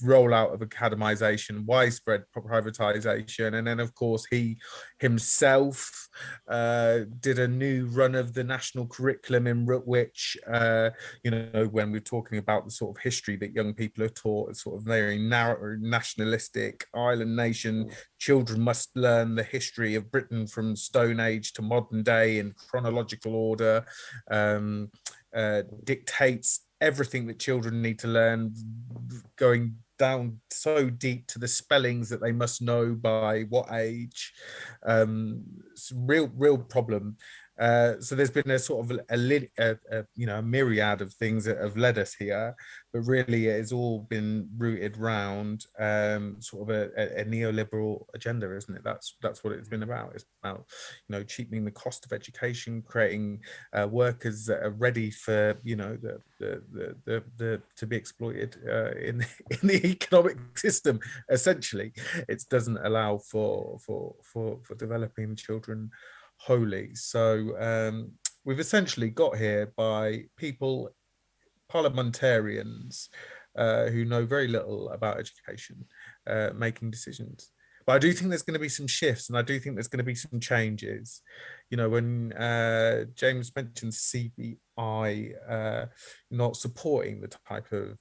rollout of academisation, widespread privatisation, and then of course he himself did a new run of the national curriculum in which, you know, when we're talking about the sort of history that young people are taught, it's sort of very narrow, nationalistic, island nation. Children must learn the history of Britain from Stone Age to modern day in chronological order, dictates everything that children need to learn, going down so deep to the spellings that they must know by what age. It's a real problem. So there's been a sort of a myriad of things that have led us here, but really it has all been rooted round sort of a neoliberal agenda, isn't it? That's what it's been about. It's about, you know, cheapening the cost of education, creating workers that are ready for, you know, the to be exploited in the economic system. Essentially, it doesn't allow for developing children wholly. So we've essentially got here by people, parliamentarians who know very little about education, making decisions. But I do think there's going to be some shifts, and I do think there's going to be some changes. You know, when James mentioned CBI not supporting the type of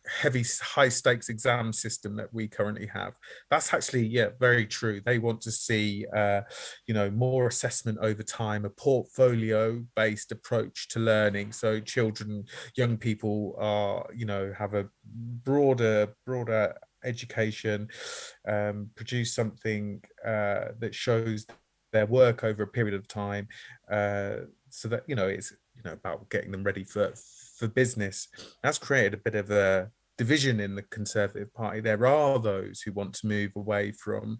heavy, high stakes exam system that we currently have, that's actually, very true. They want to see, you know, more assessment over time, a portfolio based approach to learning. So children, young people are, you know, have a broader education, produce something that shows their work over a period of time, so that, you know, it's, you know, about getting them ready for business. That's created a bit of a division in the Conservative Party. There are those who want to move away from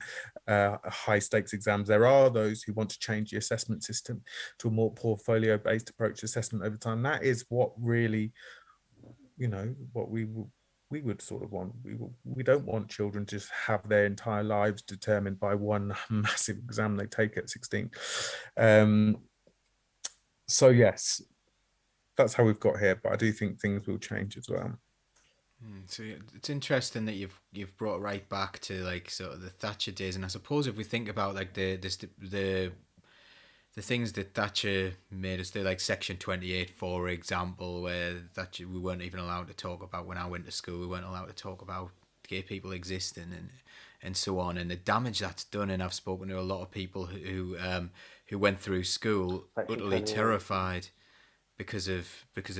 high stakes exams. There are those who want to change the assessment system to a more portfolio based approach to assessment over time. That is what really, you know, what we would sort of want. We don't want children to just have their entire lives determined by one massive exam they take at 16. So yes, that's how we've got here, but I do think things will change as well. So it's interesting that you've brought right back to like sort of the Thatcher days, and I suppose if we think about like the things that Thatcher made us do, like Section 28, for example, where Thatcher, we weren't even allowed to talk about, when I went to school, we weren't allowed to talk about gay people existing and so on, and the damage that's done. And I've spoken to a lot of people who went through school utterly terrified because of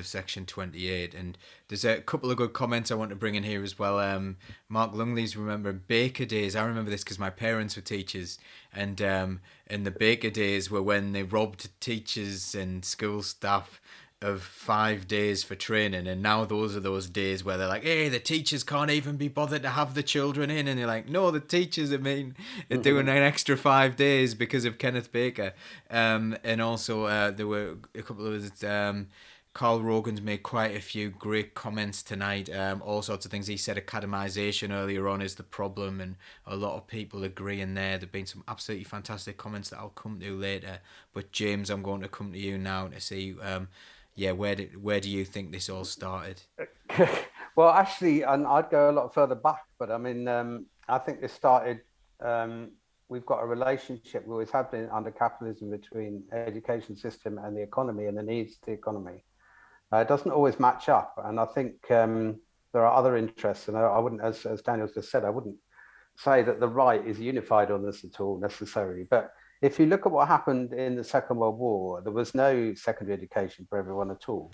Section 28. And there's a couple of good comments I want to bring in here as well. Mark Lungley's remembering Baker days. I remember this because my parents were teachers, and the Baker days were when they robbed teachers and school staff of 5 days for training, and now those are those days where they're like, hey, the teachers can't even be bothered to have the children in, and you're like, no, the teachers are doing an extra 5 days because of Kenneth Baker. And also there were a couple of Carl Rogan's made quite a few great comments tonight, all sorts of things. He said academisation earlier on is the problem, and a lot of people agree in there. There have been some absolutely fantastic comments that I'll come to later, but James, I'm going to come to you now to see where do you think this all started? Well, actually, and I'd go a lot further back, but I mean, I think this started, we've got a relationship, we always have been under capitalism, between education system and the economy and the needs of the economy. It doesn't always match up. And I think there are other interests, and I wouldn't, as Daniel just said, I wouldn't say that the right is unified on this at all necessarily. But if you look at what happened in the Second World War, there was no secondary education for everyone at all.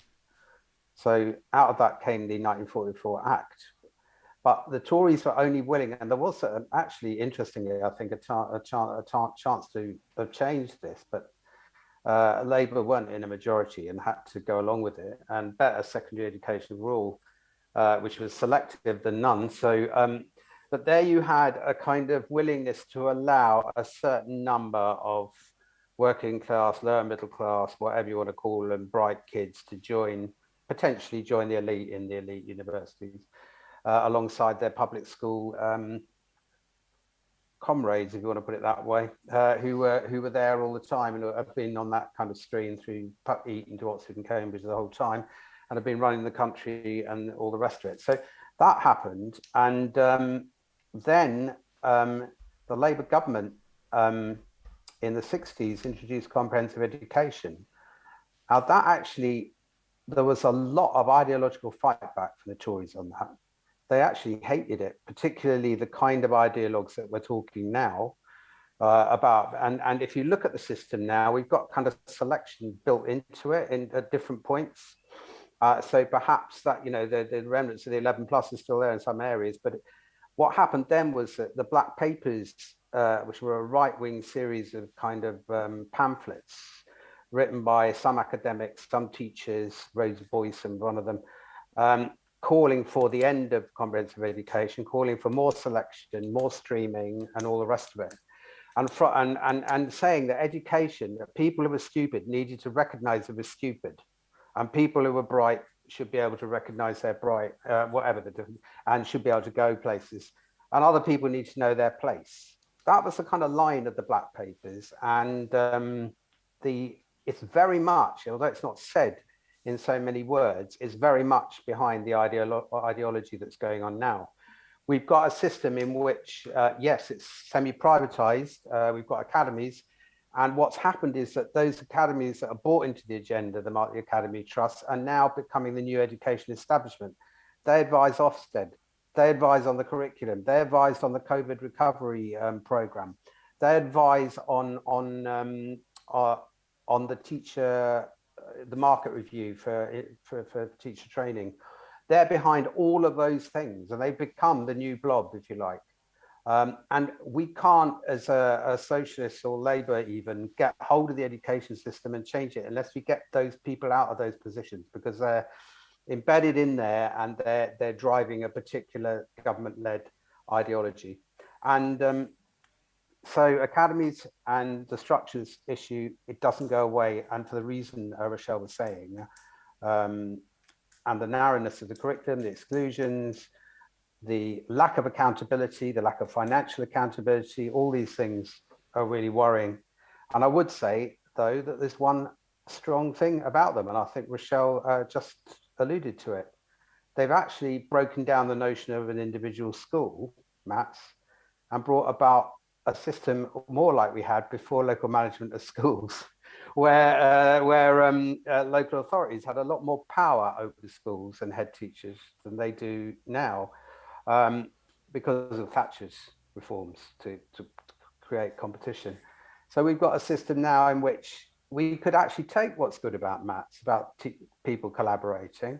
So out of that came the 1944 Act. But the Tories were only willing, and there was actually, interestingly, I think, a chance to have changed this, but Labour weren't in a majority and had to go along with it, and better secondary education rule, which was selective than none. So, but there you had a kind of willingness to allow a certain number of working class, lower middle class, whatever you want to call them, bright kids to potentially join the elite in the elite universities, alongside their public school comrades, if you want to put it that way, who were there all the time and have been on that kind of stream through Eton to Oxford and Cambridge the whole time, and have been running the country and all the rest of it. So that happened, and then the Labour government in the 60s introduced comprehensive education. Now that actually, there was a lot of ideological fight back from the Tories on that. They actually hated it, particularly the kind of ideologues that we're talking now about. And if you look at the system now, we've got kind of selection built into it at different points. So perhaps that, you know, the remnants of the 11 plus is still there in some areas. But what happened then was that the Black Papers, which were a right-wing series of kind of pamphlets, written by some academics, some teachers, Rose Boyce and one of them, calling for the end of comprehensive education, calling for more selection, more streaming, and all the rest of it. And saying that education, that people who were stupid needed to recognize they were stupid, and people who were bright should be able to recognize they're bright, whatever the difference, and should be able to go places. And other people need to know their place. That was the kind of line of the Black Papers. And it's very much, although it's not said in so many words, is very much behind the ideology that's going on now. We've got a system in which, yes, it's semi-privatized. We've got academies. And what's happened is that those academies that are bought into the agenda, the Martley Academy Trust, are now becoming the new education establishment. They advise Ofsted. They advise on the curriculum. They advise on the COVID recovery program. They advise on the teacher, the market review for teacher training. They're behind all of those things, and they've become the new blob, if you like. And we can't, as a socialist or Labour even, get hold of the education system and change it unless we get those people out of those positions, because they're embedded in there and they're driving a particular government-led ideology. And so academies and the structures issue, it doesn't go away. And for the reason Rochelle was saying, and the narrowness of the curriculum, the exclusions, the lack of accountability, the lack of financial accountability, all these things are really worrying. And I would say, though, that there's one strong thing about them, and I think Rochelle just alluded to it. They've actually broken down the notion of an individual school, maths, and brought about a system more like we had before local management of schools, where local authorities had a lot more power over the schools and head teachers than they do now, because of Thatcher's reforms to create competition. So we've got a system now in which we could actually take what's good about maths, about people collaborating,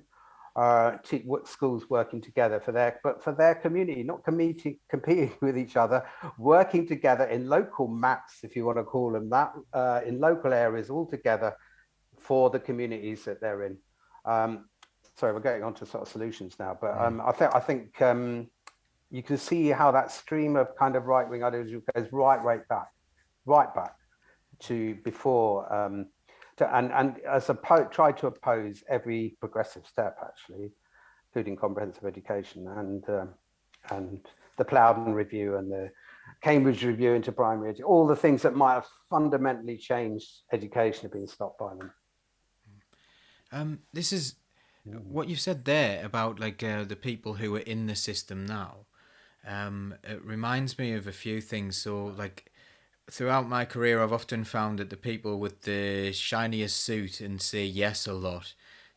schools working together for their community, not competing with each other, working together in local maths, if you want to call them that, in local areas all together for the communities that they're in. Sorry, we're getting on to sort of solutions now, but I think you can see how that stream of kind of right-wing ideology goes right back to before, and as a poet tried to oppose every progressive step, actually, including comprehensive education and the Plowden Review and the Cambridge Review into primary education. All the things that might have fundamentally changed education have been stopped by them. This is what you said there about like the people who are in the system now. It reminds me of a few things. So like, throughout my career, I've often found that the people with the shiniest suit and say yes a lot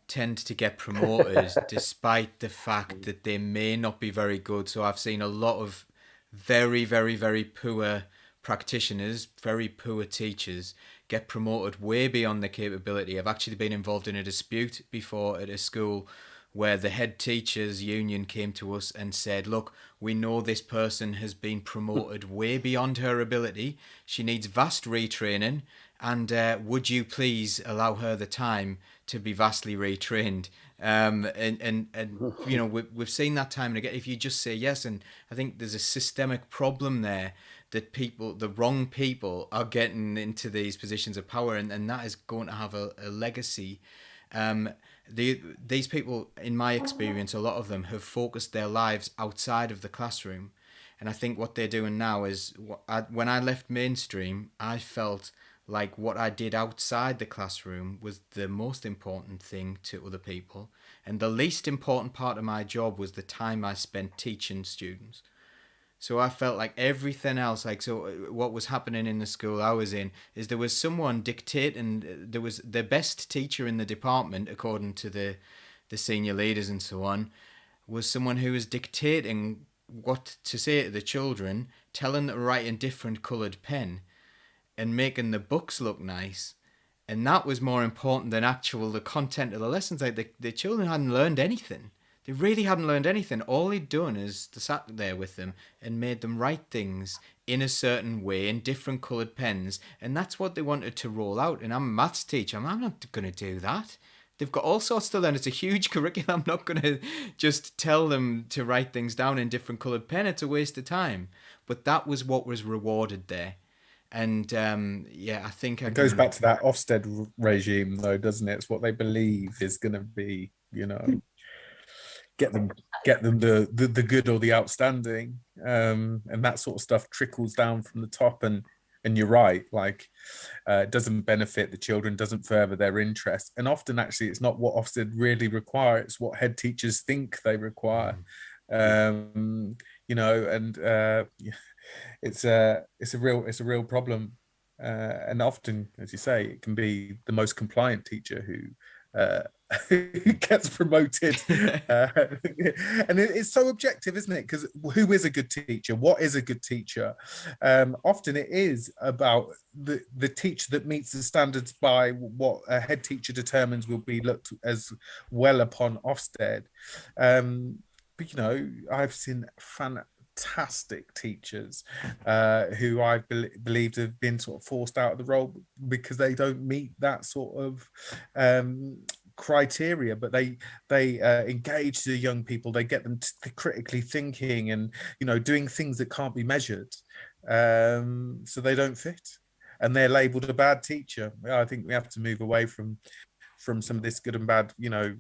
tend to get promoted despite the fact that they may not be very good. So I've seen a lot of very, very, very poor practitioners, very poor teachers get promoted way beyond their capability. I've actually been involved in a dispute before at a school where the head teachers union came to us and said, look, we know this person has been promoted way beyond her ability. She needs vast retraining, and would you please allow her the time to be vastly retrained? And you know, we've seen that time and again. If you just say yes, and I think there's a systemic problem there that people, the wrong people, are getting into these positions of power, and that is going to have a legacy. These people, in my experience, a lot of them have focused their lives outside of the classroom. And I think what they're doing now is, when I left mainstream, I felt like what I did outside the classroom was the most important thing to other people. And the least important part of my job was the time I spent teaching students. So I felt like everything else, like, so what was happening in the school I was in is there was someone dictating, there was the best teacher in the department, according to the senior leaders and so on, was someone who was dictating what to say to the children, telling them to write in different coloured pen and making the books look nice. And that was more important than the content of the lessons. Like the children hadn't learned anything. They really hadn't learned anything. All he'd done is to sat there with them and made them write things in a certain way in different coloured pens, and that's what they wanted to roll out. And I'm a maths teacher. I'm not going to do that. They've got all sorts to learn. It's a huge curriculum. I'm not going to just tell them to write things down in different coloured pen. It's a waste of time. But that was what was rewarded there. And yeah, I think it goes back to that Ofsted regime, though, doesn't it? It's what they believe is going to be, you know, get them the good or the outstanding, and that sort of stuff trickles down from the top. And you're right, like it doesn't benefit the children, doesn't further their interest, and often actually it's not what Ofsted really require, it's what head teachers think they require. You know, and it's a real problem, and often, as you say, it can be the most compliant teacher who gets promoted. And it's so objective, isn't it? Because who is a good teacher? What is a good teacher? Often it is about the teacher that meets the standards by what a head teacher determines will be looked as well upon Ofsted. But you know, I've seen fantastic teachers who I believe have been sort of forced out of the role because they don't meet that sort of criteria, but they engage the young people, they get them critically thinking and, you know, doing things that can't be measured, so they don't fit and they're labeled a bad teacher. I think we have to move away from some of this good and bad, you know,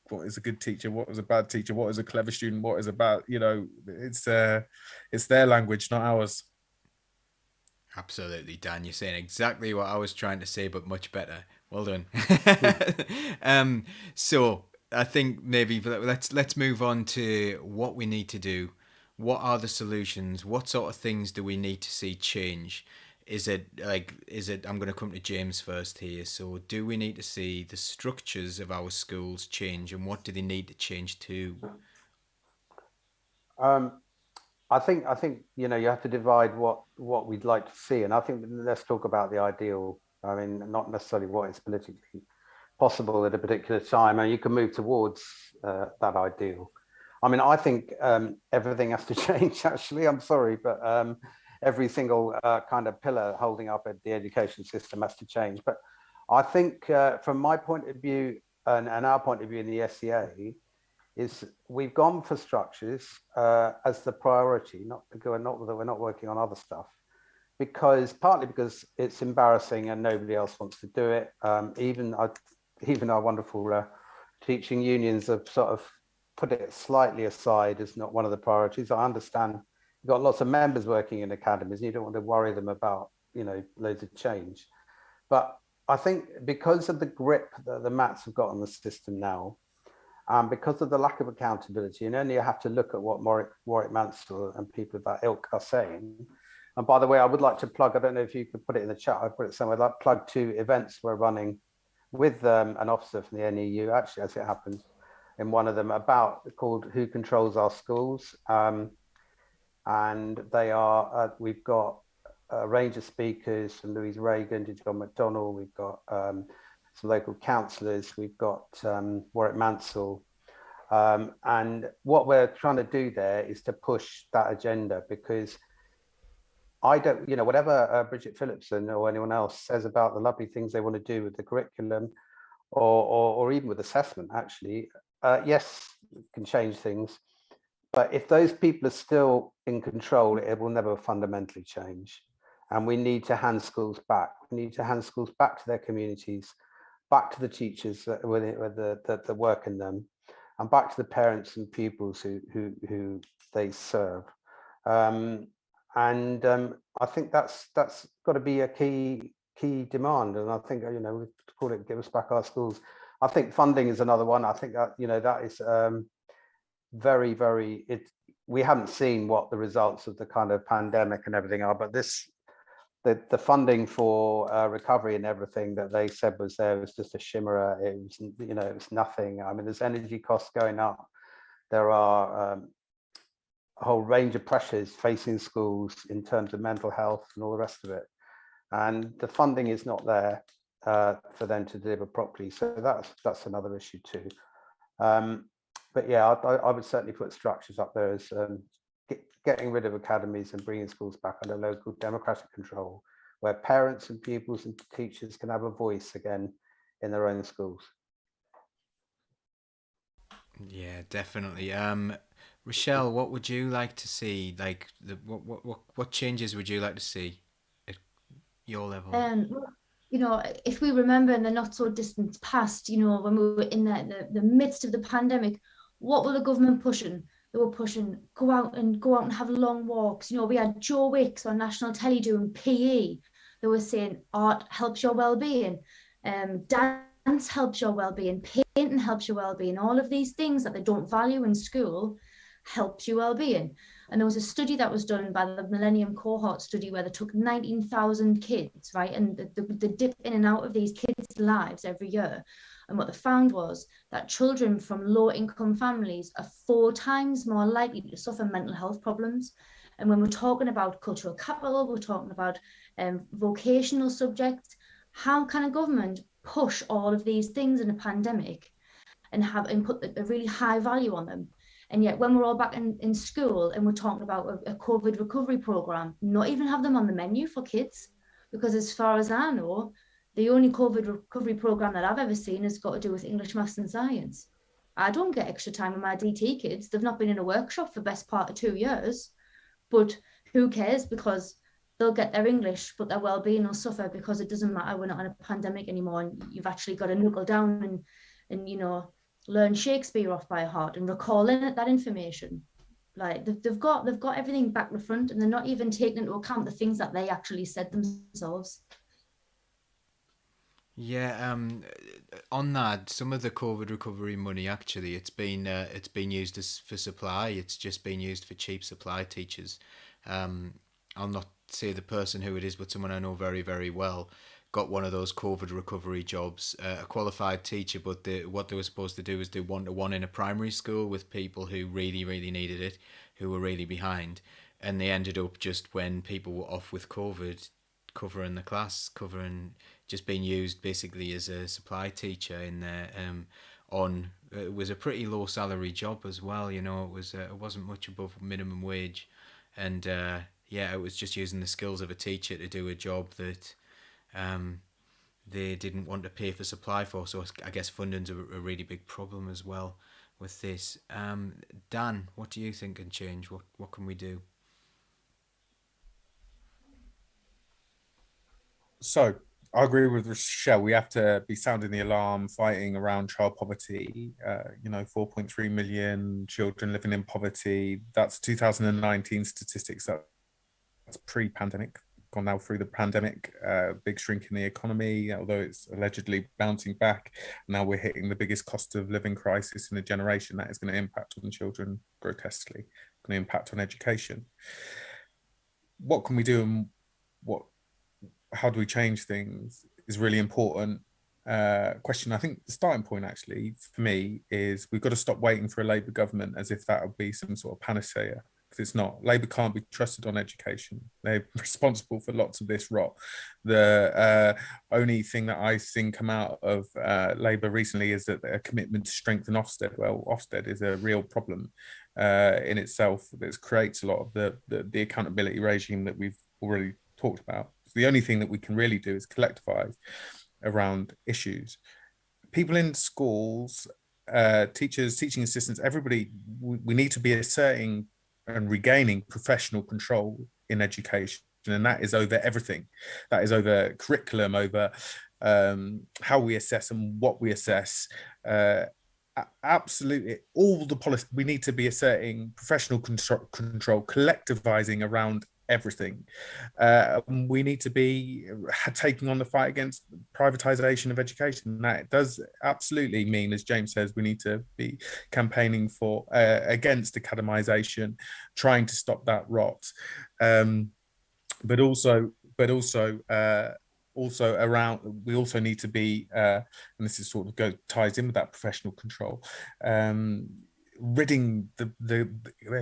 what is a good teacher, what is a bad teacher, what is a clever student, what is a bad, you know, it's their language, not ours. Absolutely, Dan, you're saying exactly what I was trying to say, but much better. Well done. So I think maybe let's move on to what we need to do. What are the solutions? What sort of things do we need to see change? Is it I'm going to come to James first here. So do we need to see the structures of our schools change, and what do they need to change to? I think you know, you have to divide what we'd like to see, and I think let's talk about the ideal. I mean, not necessarily what is politically possible at a particular time, and you can move towards that ideal. I mean, I think everything has to change. Actually, I'm sorry, but every single kind of pillar holding up the education system has to change. But I think from my point of view and our point of view in the SEA, is we've gone for structures as the priority, not that we're not working on other stuff, partly because it's embarrassing and nobody else wants to do it. Even our wonderful teaching unions have sort of put it slightly aside as not one of the priorities. I understand you've got lots of members working in academies and you don't want to worry them about, you know, loads of change. But I think because of the grip that the Mats have got on the system now, because of the lack of accountability, and only you have to look at what Warwick Mansell and people of that ilk are saying. And by the way, I would like to plug, I don't know if you could put it in the chat, I put it somewhere, I'd like to plug 2 events we're running with an officer from the NEU, actually, as it happens, in one of them, called Who Controls Our Schools. And they are, we've got a range of speakers from Louise Reagan to John McDonnell, we've got some local councillors, we've got Warwick Mansell. And what we're trying to do there is to push that agenda, because I don't, you know, whatever Bridget Phillipson or anyone else says about the lovely things they want to do with the curriculum or even with assessment, actually, yes, it can change things. But if those people are still in control, it will never fundamentally change. And we need to hand schools back. We need to hand schools back to their communities, back to the teachers that work in them, and back to the parents and pupils who they serve. I think that's got to be a key demand. And I think, you know, we call it "Give Us Back Our Schools." I think funding is another one. I think that, you know, that is very, very. We haven't seen what the results of the kind of pandemic and everything are, but the funding for recovery and everything that they said was there was just a chimera. It was, you know, it was nothing. I mean, there's energy costs going up. There are a whole range of pressures facing schools in terms of mental health and all the rest of it. And the funding is not there for them to deliver properly. So that's another issue too. But yeah, I would certainly put structures up there as getting rid of academies and bringing schools back under local democratic control, where parents and pupils and teachers can have a voice again in their own schools. Yeah, definitely. Rochelle, what would you like to see? Like, what changes would you like to see at your level? Well, if we remember in the not so distant past, when we were in the midst of the pandemic, what were the government pushing? They were pushing go out and have long walks. We had Joe Wicks on national telly doing PE. They were saying art helps your well-being, dance helps your well-being, painting helps your well-being. All of these things that they don't value in school helps your well-being. And there was a study that was done by the Millennium Cohort Study where they took 19,000 kids, right? And the dip in and out of these kids' lives every year. And what they found was that children from low-income families are 4 times more likely to suffer mental health problems. And when we're talking about cultural capital, we're talking about vocational subjects, how can a government push all of these things in a pandemic and put a really high value on them? And yet when we're all back in school and we're talking about a COVID recovery program, not even have them on the menu for kids, because as far as I know, the only COVID recovery program that I've ever seen has got to do with English, maths and science. I don't get extra time with my DT kids. They've not been in a workshop for the best part of 2 years, but who cares, because they'll get their English, but their well-being will suffer because it doesn't matter. We're not in a pandemic anymore, and you've actually got to knuckle down and learn Shakespeare off by heart and recall in it that information. Like they've got everything back to front, and they're not even taking into account the things that they actually said themselves. Yeah, on that, some of the COVID recovery money actually it's been used for supply. It's just been used for cheap supply teachers. I'll not say the person who it is, but someone I know very, very well got one of those COVID recovery jobs, a qualified teacher, but what they were supposed to do was do one-to-one in a primary school with people who really, really needed it, who were really behind. And they ended up, just when people were off with COVID, covering the class, just being used basically as a supply teacher in there. It was a pretty low salary job as well. It wasn't much above minimum wage, and it was just using the skills of a teacher to do a job that they didn't want to pay for supply for. So I guess funding's a really big problem as well with this. Dan, what do you think can change? What can we do? So I agree with Rochelle. We have to be sounding the alarm, fighting around child poverty. 4.3 million children living in poverty. That's 2019 statistics. That's pre-pandemic. Gone now through the pandemic, big shrink in the economy, although it's allegedly bouncing back. Now we're hitting the biggest cost of living crisis in a generation. That is going to impact on children grotesquely, going to impact on education. What can we do, and how do we change things is really important question. I think the starting point actually for me is we've got to stop waiting for a Labour government as if that would be some sort of panacea, because it's not. Labour can't be trusted on education. They're responsible for lots of this rot. The only thing that I've seen come out of Labour recently is that a commitment to strengthen Ofsted. Well, Ofsted is a real problem in itself that creates a lot of the accountability regime that we've already talked about. So the only thing that we can really do is collectivize around issues. People in schools, teachers, teaching assistants, everybody, we need to be asserting and regaining professional control in education, and that is over everything. That is over curriculum, over how we assess and what we assess. Absolutely, all the policy. We need to be asserting professional control, collectivizing around everything. We need to be taking on the fight against privatization of education. That does absolutely mean, as James says, we need to be campaigning for against academization, trying to stop that rot, but also around, we also need to be, and this is sort of ties in with that professional control, ridding the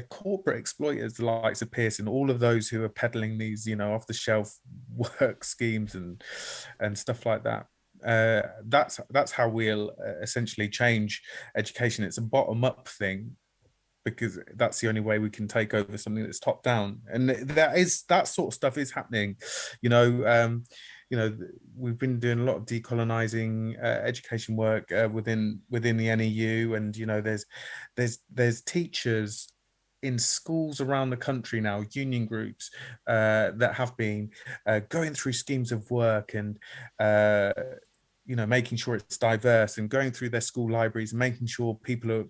corporate exploiters, the likes of Pearson, all of those who are peddling these, off the shelf work schemes and stuff like that. that's how we'll essentially change education. It's a bottom-up thing, because that's the only way we can take over something that's top down, and that sort of stuff is happening. You know, we've been doing a lot of decolonizing education work within the NEU, and there's teachers in schools around the country now, union groups that have been going through schemes of work and making sure it's diverse, and going through their school libraries, making sure people are,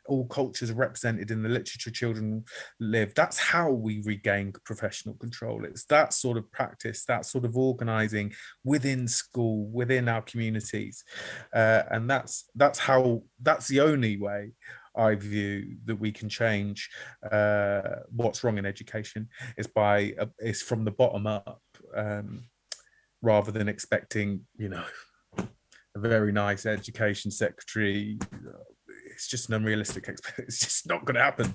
all cultures are represented in the literature children live. That's how we regain professional control. It's that sort of practice, that sort of organizing within school, within our communities. And that's the only way I view that we can change what's wrong in education, is from the bottom up, rather than expecting, a very nice education secretary. It's just an unrealistic expectation. It's just not going to happen.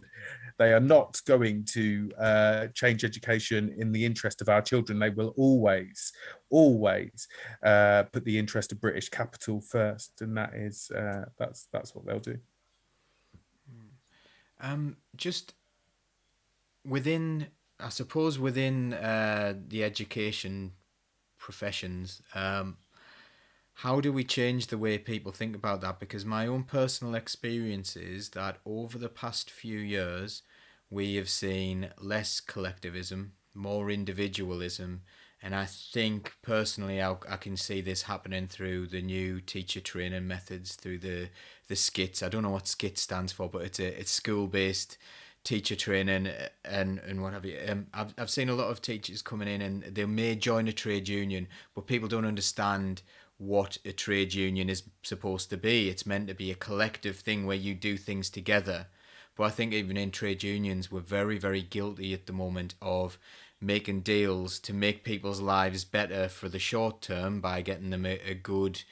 They are not going to change education in the interest of our children. They will always put the interest of British capital first, and that's what they'll do. Just within, I suppose, within the education professions, how do we change the way people think about that? Because my own personal experience is that over the past few years, we have seen less collectivism, more individualism. And I think personally, I can see this happening through the new teacher training methods, through the skits. I don't know what skit stands for, but it's school-based teacher training and what have you. I've seen a lot of teachers coming in, and they may join a trade union, but people don't understand what a trade union is supposed to be. It's meant to be a collective thing where you do things together. But I think even in trade unions, we're very, very guilty at the moment of making deals to make people's lives better for the short term by getting them a good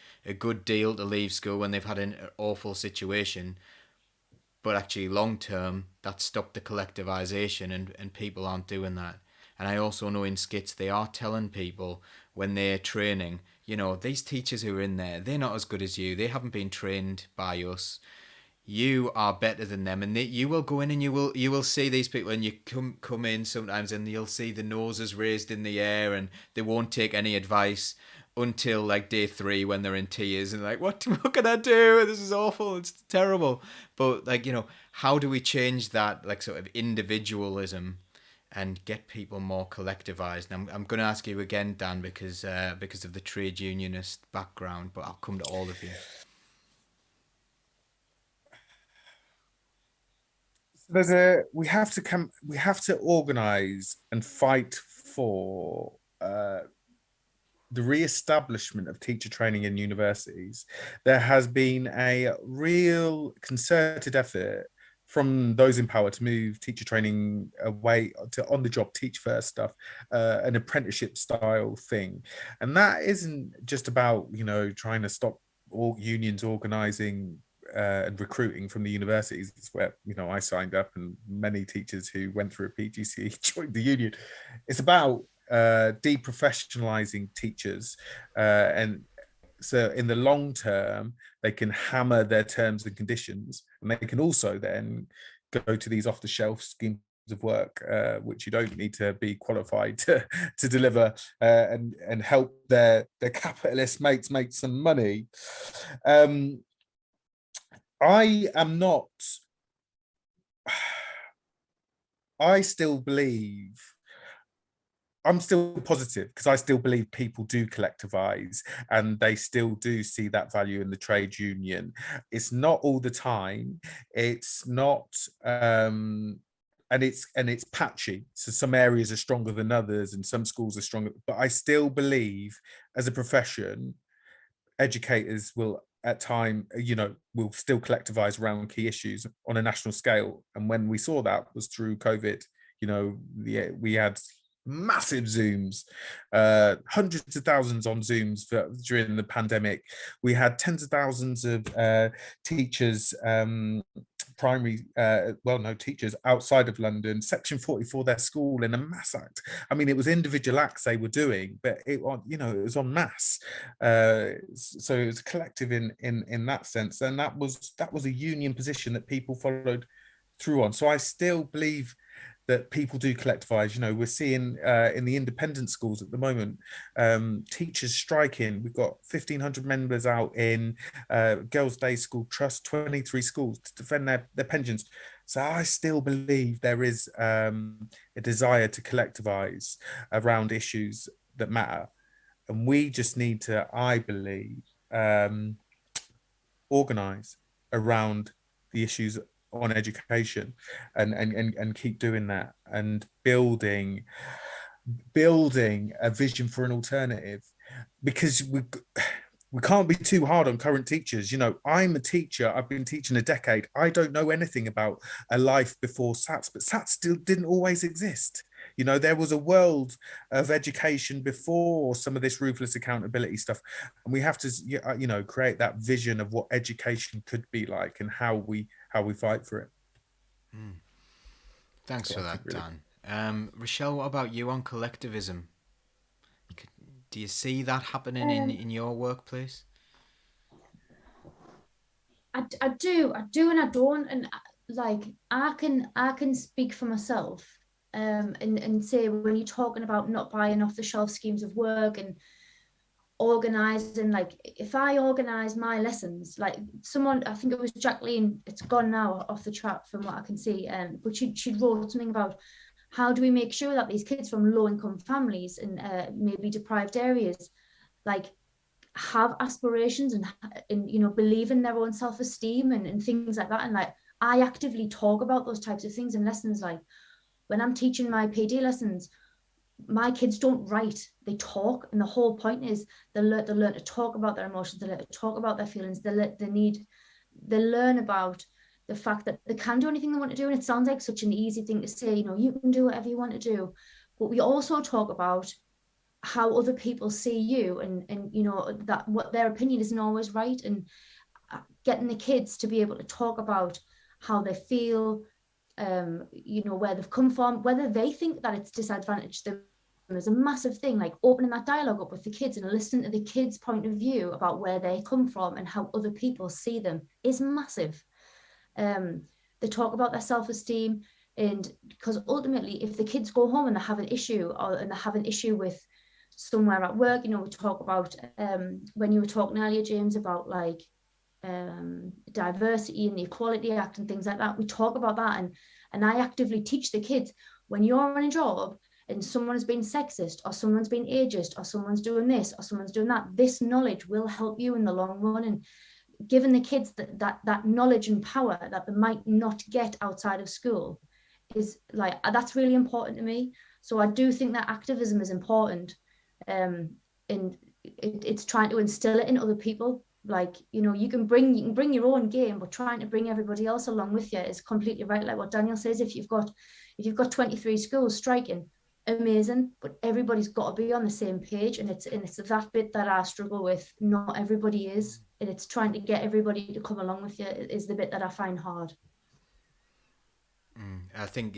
deal to leave school when they've had an awful situation. But actually long term, that stopped the collectivization, and people aren't doing that. And I also know in skits, they are telling people when they're training, these teachers who are in there, they're not as good as you. They haven't been trained by us. You are better than them. And you will go in and you will see these people, and you come in sometimes and you'll see the noses raised in the air, and they won't take any advice until like day 3 when they're in tears and like, what can I do? This is awful. It's terrible. But how do we change that like sort of individualism and get people more collectivized? And I'm going to ask you again, Dan, because of the trade unionist background, but I'll come to all of you. We have to organize and fight for the re-establishment of teacher training in universities. There has been a real concerted effort from those in power to move teacher training away to on-the-job teach first stuff, an apprenticeship style thing. And that isn't just about, trying to stop all unions organizing and recruiting from the universities. It's where, I signed up, and many teachers who went through a PGCE joined the union. It's about deprofessionalizing teachers, and so in the long term they can hammer their terms and conditions, and they can also then go to these off-the-shelf schemes of work, which you don't need to be qualified to deliver, and help their capitalist mates make some money. I'm still positive, because I still believe people do collectivize, and they still do see that value in the trade union. It's not all the time. It's not, and it's patchy. So some areas are stronger than others, and some schools are stronger. But I still believe, as a profession, educators will at time, will still collectivize around key issues on a national scale. And when we saw that was through COVID. We had massive Zooms, hundreds of thousands on Zooms during the pandemic. We had tens of thousands of teachers primary, teachers outside of London, Section 44 their school in a mass act. I mean, it was individual acts they were doing, but it was en masse. So it was collective in that sense, and that was a union position that people followed through on. So I still believe that people do collectivize. We're seeing in the independent schools at the moment, teachers striking. We've got 1,500 members out in Girls' Day School Trust, 23 schools to defend their pensions. So I still believe there is a desire to collectivize around issues that matter. And we just need to, I believe, organize around the issues on education and keep doing that, and building a vision for an alternative, because we can't be too hard on current teachers. I'm a teacher, I've been teaching a decade. I don't know anything about a life before SATs, but SATs still didn't always exist. There was a world of education before some of this ruthless accountability stuff, and we have to create that vision of what education could be like and how we fight for it. Thanks for that, Dan. Rochelle, what about you on collectivism? Do you see that happening in your workplace? I do and I don't, and I can speak for myself, and say, when you're talking about not buying off the shelf schemes of work and organising, if I organise my lessons, someone, I think it was Jacqueline, it's gone now off the chat from what I can see, but she wrote something about how do we make sure that these kids from low-income families and maybe deprived areas have aspirations and believe in their own self-esteem and things like that. And I actively talk about those types of things in lessons. When I'm teaching my PD lessons, my kids don't write, they talk, and the whole point is they learn to talk about their emotions, they learn to talk about their feelings, they learn about the fact that they can do anything they want to do. And it sounds like such an easy thing to say, you can do whatever you want to do, but we also talk about how other people see you, and that what their opinion isn't always right, and getting the kids to be able to talk about how they feel, where they've come from, whether they think that it's disadvantaged them is a massive thing. Opening that dialogue up with the kids and listening to the kids' point of view about where they come from and how other people see them is massive. They talk about their self-esteem, and because ultimately if the kids go home and they have an issue with somewhere at work, we talk about when you were talking earlier, James, about diversity and the Equality Act and things like that. We talk about that, and I actively teach the kids, when you're in a job and someone's been sexist or someone's been ageist or someone's doing this or someone's doing that, this knowledge will help you in the long run. And giving the kids that knowledge and power that they might not get outside of school is that's really important to me. So I do think that activism is important, and it's trying to instill it in other people. You can bring your own game, but trying to bring everybody else along with you is completely right. Like what Daniel says, if you've got 23 schools striking, amazing, but everybody's got to be on the same page, and it's that bit that I struggle with. Not everybody is, and it's trying to get everybody to come along with you is the bit that I find hard. I think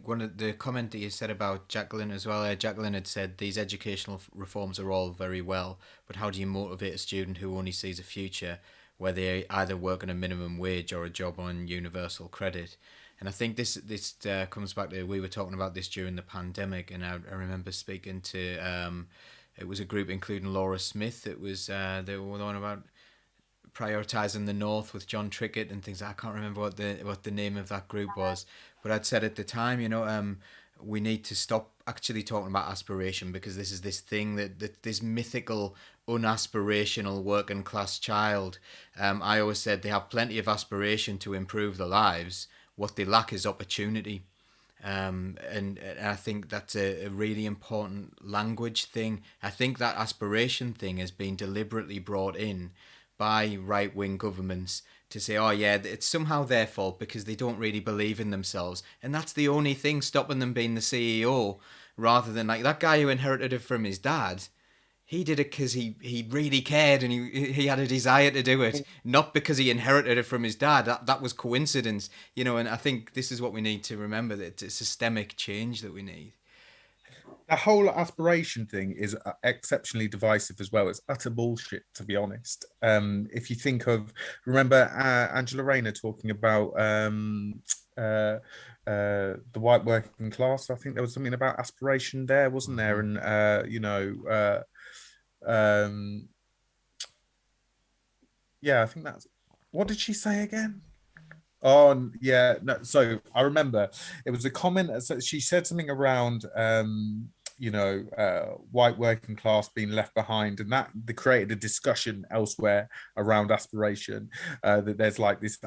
one of the comment that you said about Jacqueline as well, Jacqueline had said these educational reforms are all very well, but how do you motivate a student who only sees a future where they either work on a minimum wage or a job on universal credit? And I think this comes back to, we were talking about this during the pandemic, and I remember speaking to it was a group including Laura Smith. It was they were on about prioritising the North with John Trickett and things. I can't remember what the name of that group was, but I'd said at the time, we need to stop actually talking about aspiration, because this thing that this mythical, unaspirational working class child. I always said they have plenty of aspiration to improve their lives. What they lack is opportunity. And I think that's a really important language thing. I think that aspiration thing has been deliberately brought in by right-wing governments to say, oh yeah, it's somehow their fault because they don't really believe in themselves, and that's the only thing stopping them being the CEO, rather than that guy who inherited it from his dad. he did it because he really cared and he had a desire to do it, not because he inherited it from his dad. That was coincidence, you know. And I think this is what we need to remember, that it's a systemic change that we need. The whole aspiration thing is exceptionally divisive as well. It's utter bullshit, to be honest. If you think of, remember Angela Rayner talking about the white working class. I think there was something about aspiration there, wasn't there? And yeah, I think that's, what did she say again? Oh yeah, no. So I remember it was a comment. So she said something around, white working class being left behind, and that they created a discussion elsewhere around aspiration. That there's like these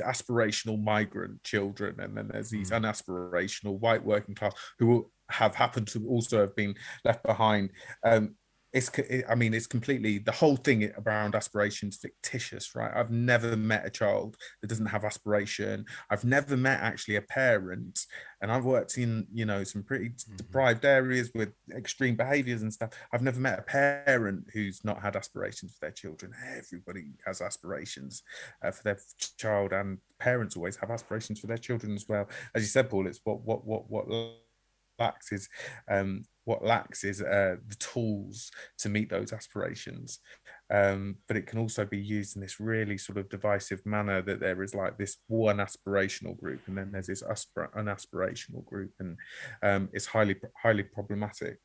aspirational migrant children, and then there's these unaspirational white working class who have happened to also have been left behind. It's completely, the whole thing around aspiration is fictitious, right? I've never met a child that doesn't have aspiration. I've never met actually a parent, and I've worked in, some pretty deprived areas with extreme behaviors and stuff. I've never met a parent who's not had aspirations for their children. Everybody has aspirations for their child, and parents always have aspirations for their children as well. As you said, Paul, it's what lacks is the tools to meet those aspirations, but it can also be used in this really sort of divisive manner, that there is like this one aspirational group and then there's this unaspirational group, and it's highly problematic.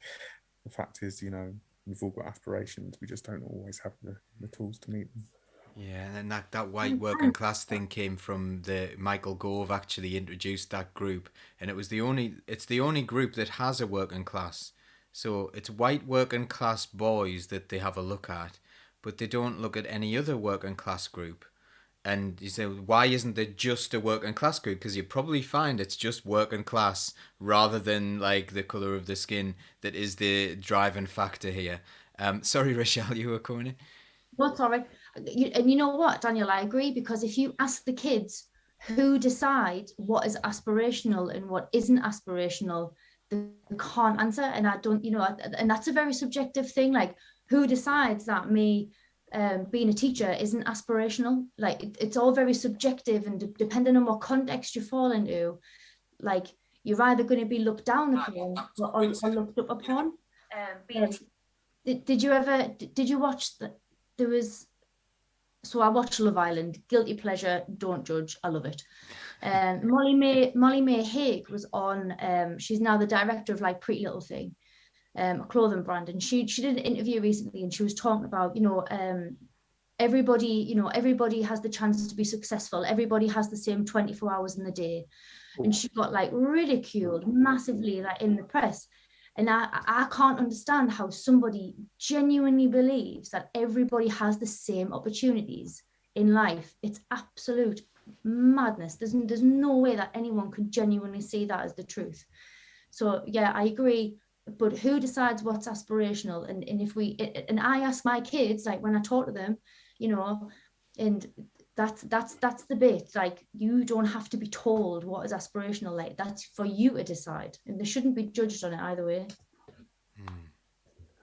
The fact is, we've all got aspirations, we just don't always have the tools to meet them. Yeah, and that white working class thing came from the Michael Gove actually introduced that group, and it's the only group that has a working class. So it's white working class boys that they have a look at, but they don't look at any other working class group. And you say, why isn't there just a working class group? Because you probably find it's just working class rather than like the colour of the skin that is the driving factor here. Sorry, Rochelle, you were coming in. Well, sorry. And you know what, Daniel, I agree, because if you ask the kids who decides what is aspirational and what isn't aspirational, they can't answer. And I don't, and that's a very subjective thing. Like, who decides that me being a teacher isn't aspirational? Like, it's all very subjective, and depending on what context you fall into, like, you're either going to be looked down upon or looked up upon. Did you watch so I watched Love Island, guilty pleasure, don't judge, I love it. Molly May Hague was on, she's now the director of like Pretty Little Thing, a clothing brand, and she did an interview recently, and she was talking about, everybody has the chance to be successful, everybody has the same 24 hours in the day, and she got like ridiculed massively, like in the press. And I can't understand how somebody genuinely believes that everybody has the same opportunities in life. It's absolute madness. There's no way that anyone could genuinely see that as the truth. So yeah, I agree. But who decides what's aspirational? And I ask my kids, like when I talk to them, and that's the bit. Like, you don't have to be told what is aspirational. Like, that's for you to decide, and they shouldn't be judged on it either way.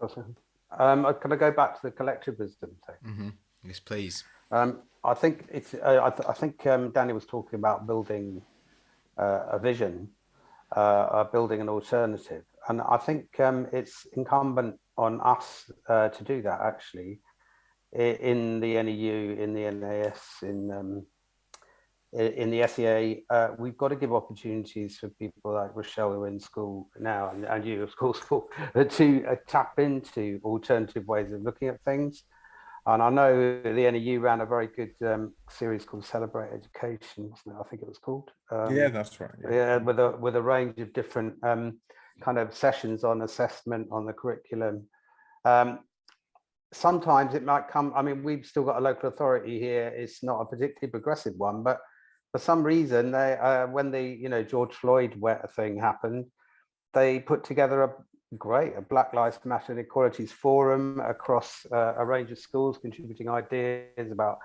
Awesome. Can I go back to the collective wisdom thing? Mm-hmm. Yes, please. I think it's. I think Danny was talking about building a vision, building an alternative, and I think it's incumbent on us to do that actually. In the NEU, in the NAS, in the SEA, we've got to give opportunities for people like Rochelle, who are in school now, and you, of course, to tap into alternative ways of looking at things. And I know the NEU ran a very good series called Celebrate Education, wasn't it? I think it was called. Yeah, that's right. Yeah, with a range of different kind of sessions on assessment, on the curriculum. Sometimes it might come, we've still got a local authority here. It's not a particularly progressive one, but for some reason, they when the George Floyd thing happened, they put together a Black Lives Matter and Equalities Forum across a range of schools, contributing ideas about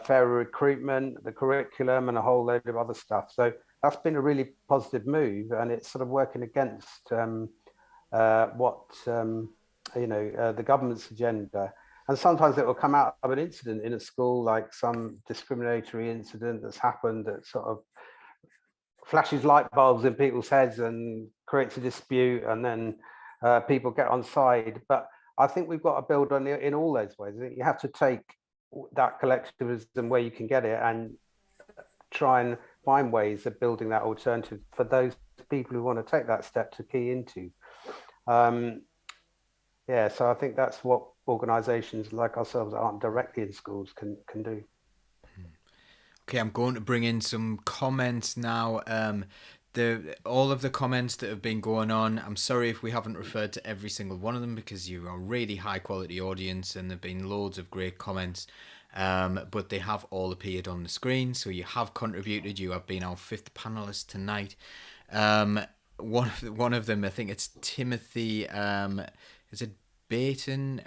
fairer recruitment, the curriculum, and a whole load of other stuff. So that's been a really positive move, and it's sort of working against what the government's agenda. And sometimes it will come out of an incident in a school, like some discriminatory incident that's happened that sort of flashes light bulbs in people's heads and creates a dispute, and then people get on side. But I think we've got to build on it in all those ways. You have to take that collectivism where you can get it and try and find ways of building that alternative for those people who want to take that step to key into. So I think that's what organizations like ourselves that aren't directly in schools can do. Okay, I'm going to bring in some comments now. All of the comments that have been going on, I'm sorry if we haven't referred to every single one of them, because you're a really high quality audience and there have been loads of great comments, but they have all appeared on the screen, so you have contributed. You have been our fifth panelist tonight. One of them, I think it's Timothy, is it Baton,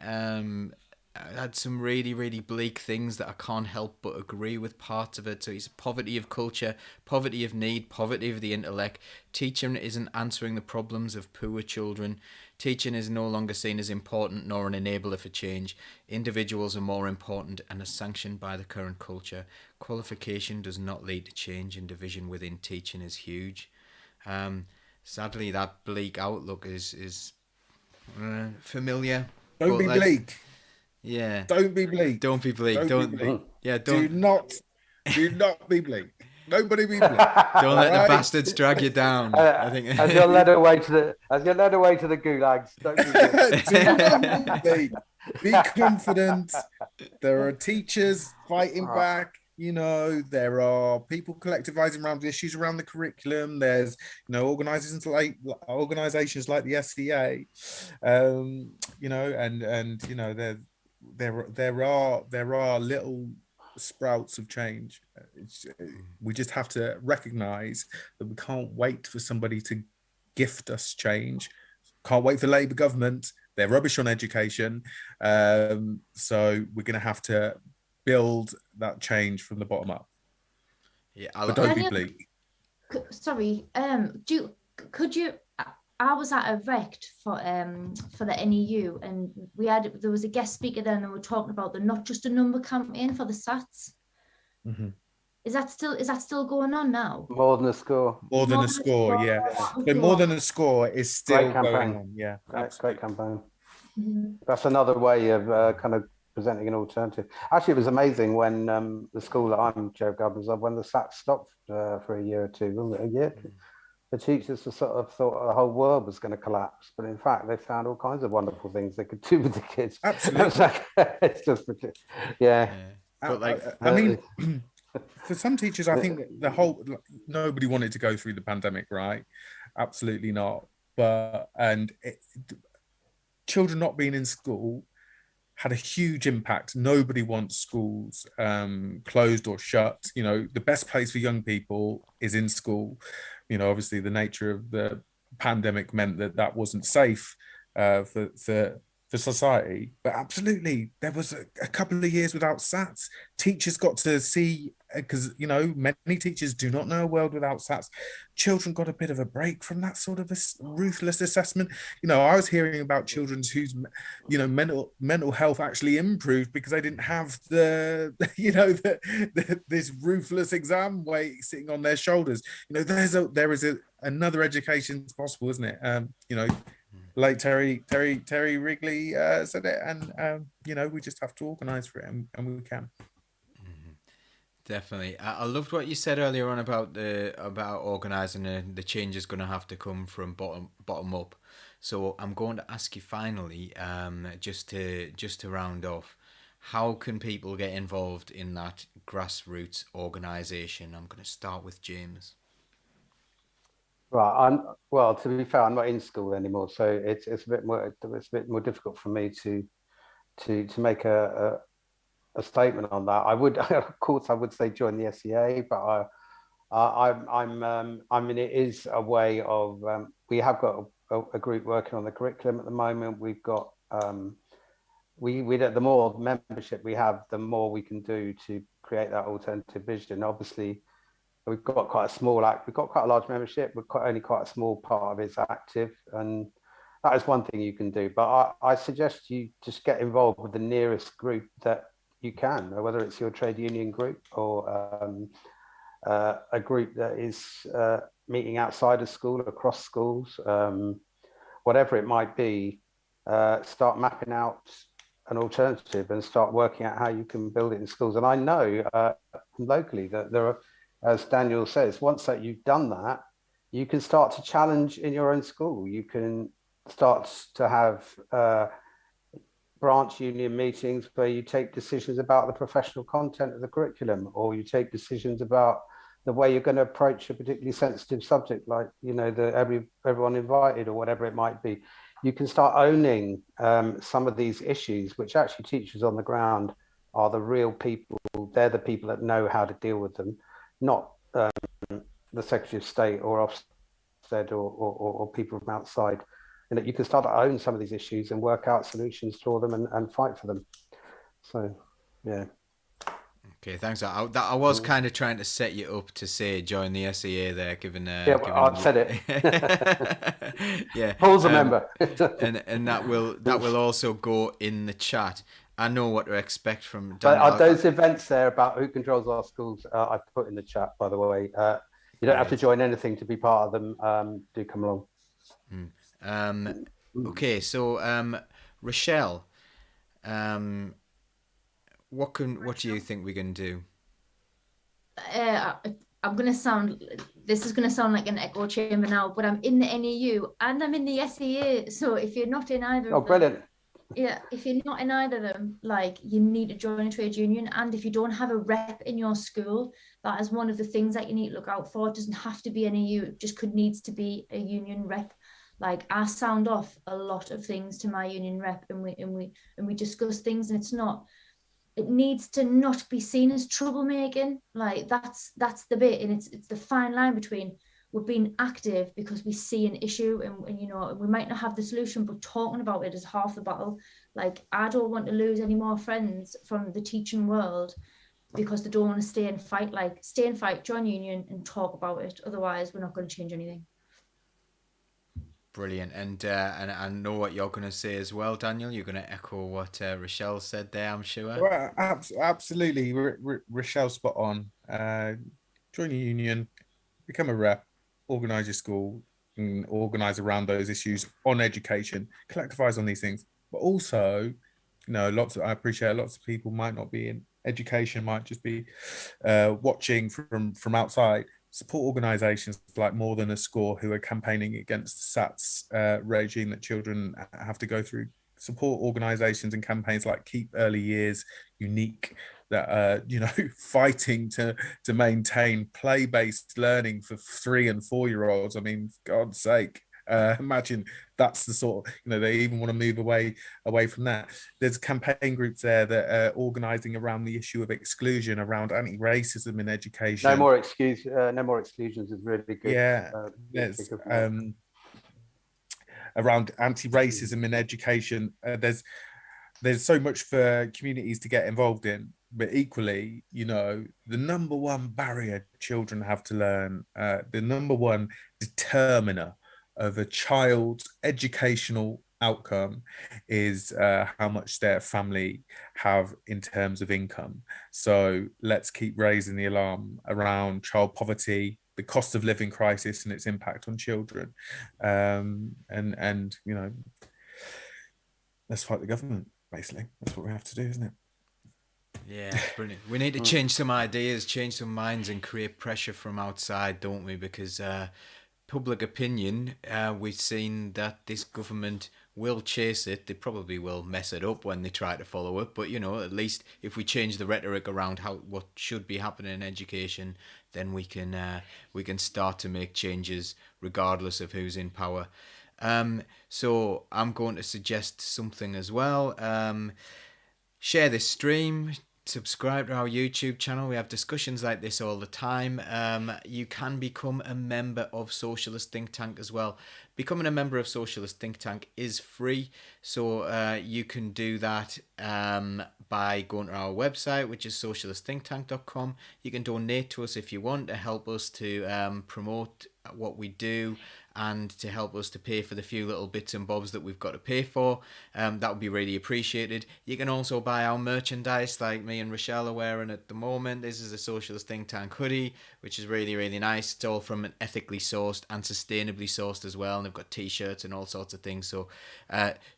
had some really, really bleak things that I can't help but agree with parts of it. So he's poverty of culture, poverty of need, poverty of the intellect. Teaching isn't answering the problems of poor children. Teaching is no longer seen as important nor an enabler for change. Individuals are more important and are sanctioned by the current culture. Qualification does not lead to change, and division within teaching is huge. Sadly, that bleak outlook is familiar. Don't be bleak. Yeah. Don't be bleak. Don't be bleak. Don't be bleak. Yeah. Do not be bleak. Nobody be bleak. Don't let the bastards drag you down. I think as you're led away to the gulags. Don't be bleak. Do not be bleak. Be confident. There are teachers fighting back. There are people collectivizing around the issues around the curriculum. There's, organizations like the SEA, there are little sprouts of change. We just have to recognize that we can't wait for somebody to gift us change. Can't wait for Labour government. They're rubbish on education. So we're going to have to build that change from the bottom up. Yeah, but don't be bleak. Sorry, could you? I was at a rect for the NEU, and there was a guest speaker there, and they were talking about the Not Just a Number campaign for the SATs. Mm-hmm. Is that still going on now? More than a score. More than a score, yeah. But more than a score is still going on. Yeah, great campaign. Mm-hmm. That's another way of kind of presenting an alternative. Actually, it was amazing when the school that I'm chair of governors of, when the SAT stopped for a year or two, wasn't it? A year. The teachers sort of thought the whole world was going to collapse, but in fact, they found all kinds of wonderful things they could do with the kids. Absolutely. It's just, yeah. But I mean, for some teachers, I think nobody wanted to go through the pandemic, right? Absolutely not. Children not being in school had a huge impact. Nobody wants schools closed or shut. The best place for young people is in school. Obviously the nature of the pandemic meant that wasn't safe for society. But absolutely, there was a couple of years without SATs. Teachers got to see, because many teachers do not know a world without SATs. Children got a bit of a break from that sort of a ruthless assessment. I was hearing about children whose mental health actually improved because they didn't have this ruthless exam weight sitting on their shoulders. There is another education possible, isn't it? Like Terry Wrigley said it, and we just have to organise for it, and we can. Definitely. I loved what you said earlier on about organising. The change is going to have to come from bottom up. So I'm going to ask you finally, just to round off, how can people get involved in that grassroots organisation? I'm going to start with James. Right. Well, to be fair, I'm not in school anymore, so it's a bit more difficult for me to make a statement on that. I would, of course, I would say join the SEA, but I mean, it is a way of. We have got a group working on the curriculum at the moment. We've got the more membership we have, the more we can do to create that alternative vision. Obviously, we've got quite a large membership. Only quite a small part of it's active, and that is one thing you can do. But I suggest you just get involved with the nearest group that you can, whether it's your trade union group or a group that is meeting outside of school, across schools, whatever it might be. Start mapping out an alternative and start working out how you can build it in schools. And I know locally that there are, as Daniel says, once that you've done that, you can start to challenge in your own school. You can start to have branch union meetings where you take decisions about the professional content of the curriculum, or you take decisions about the way you're going to approach a particularly sensitive subject, like, you know, everyone invited or whatever it might be. You can start owning some of these issues, which actually teachers on the ground are the real people. They're the people that know how to deal with them, not the Secretary of State or Ofsted or people from outside. And that you can start to own some of these issues and work out solutions for them and fight for them. So, yeah. Okay, thanks. I was kind of trying to set you up to say join the SEA there, given I've said it. Yeah, Paul's a member, and that will also go in the chat. I know what to expect from Dan. But those events there about who controls our schools, I've put in the chat, by the way. You don't have to join anything to be part of them. Do come along. Okay, so Rochelle, what do you think we can do? This is gonna sound like an echo chamber now, but I'm in the NEU and I'm in the SEA. So if you're not in either of them, brilliant. Yeah, if you're not in either of them, like, you need to join a trade union. And if you don't have a rep in your school, that is one of the things that you need to look out for. It doesn't have to be NEU, it just needs to be a union rep. Like, I sound off a lot of things to my union rep, and we discuss things, and it needs to not be seen as troublemaking. Like, that's the bit, and it's the fine line between we're being active because we see an issue, and you know, we might not have the solution, but talking about it is half the battle. Like, I don't want to lose any more friends from the teaching world because they don't want to stay and fight. Like, stay and fight, join union, and talk about it. Otherwise, we're not going to change anything. Brilliant, and I know what you're going to say as well, Daniel. You're going to echo what Rochelle said there, I'm sure. Well, absolutely, Rochelle's spot on. Join a union, become a rep, organise your school, and organise around those issues on education. Collectivise on these things, but also, you know, I appreciate lots of people might not be in education, might just be watching from outside. Support organisations like More Than a Score, who are campaigning against the SATS regime that children have to go through. Support organisations and campaigns like Keep Early Years Unique, that are, you know, fighting to maintain play-based learning for 3 and 4 year olds. I mean, for God's sake. Imagine that's the sort of, you know, they even want to move away from that. There's campaign groups there that are organising around the issue of exclusion, around anti-racism in education. No more exclusions is really good. Yeah, there's around anti-racism in education. There's so much for communities to get involved in, but equally, you know, the number one barrier children have to learn, the number one determiner of a child's educational outcome is how much their family have in terms of income. So let's keep raising the alarm around child poverty, the cost of living crisis and its impact on children. And you know, let's fight the government, basically. That's what we have to do, isn't it? Yeah, brilliant. We need to change some ideas, change some minds, and create pressure from outside, don't we? Because public opinion, we've seen that this government will chase it. They probably will mess it up when they try to follow it, but you know, at least if we change the rhetoric around what should be happening in education, then we can start to make changes regardless of who's in power. So I'm going to suggest something as well. Share this stream, subscribe to our YouTube channel. We have discussions like this all the time. You can become a member of Socialist Think Tank as well. Becoming a member of Socialist Think Tank is free, so you can do that by going to our website, which is socialistthinktank.com. You can donate to us if you want to help us to promote what we do and to help us to pay for the few little bits and bobs that we've got to pay for. That would be really appreciated. You can also buy our merchandise like me and Rochelle are wearing at the moment. This is a Socialist Think Tank hoodie, which is really, really nice. It's all from an ethically sourced and sustainably sourced as well. And they've got t-shirts and all sorts of things. So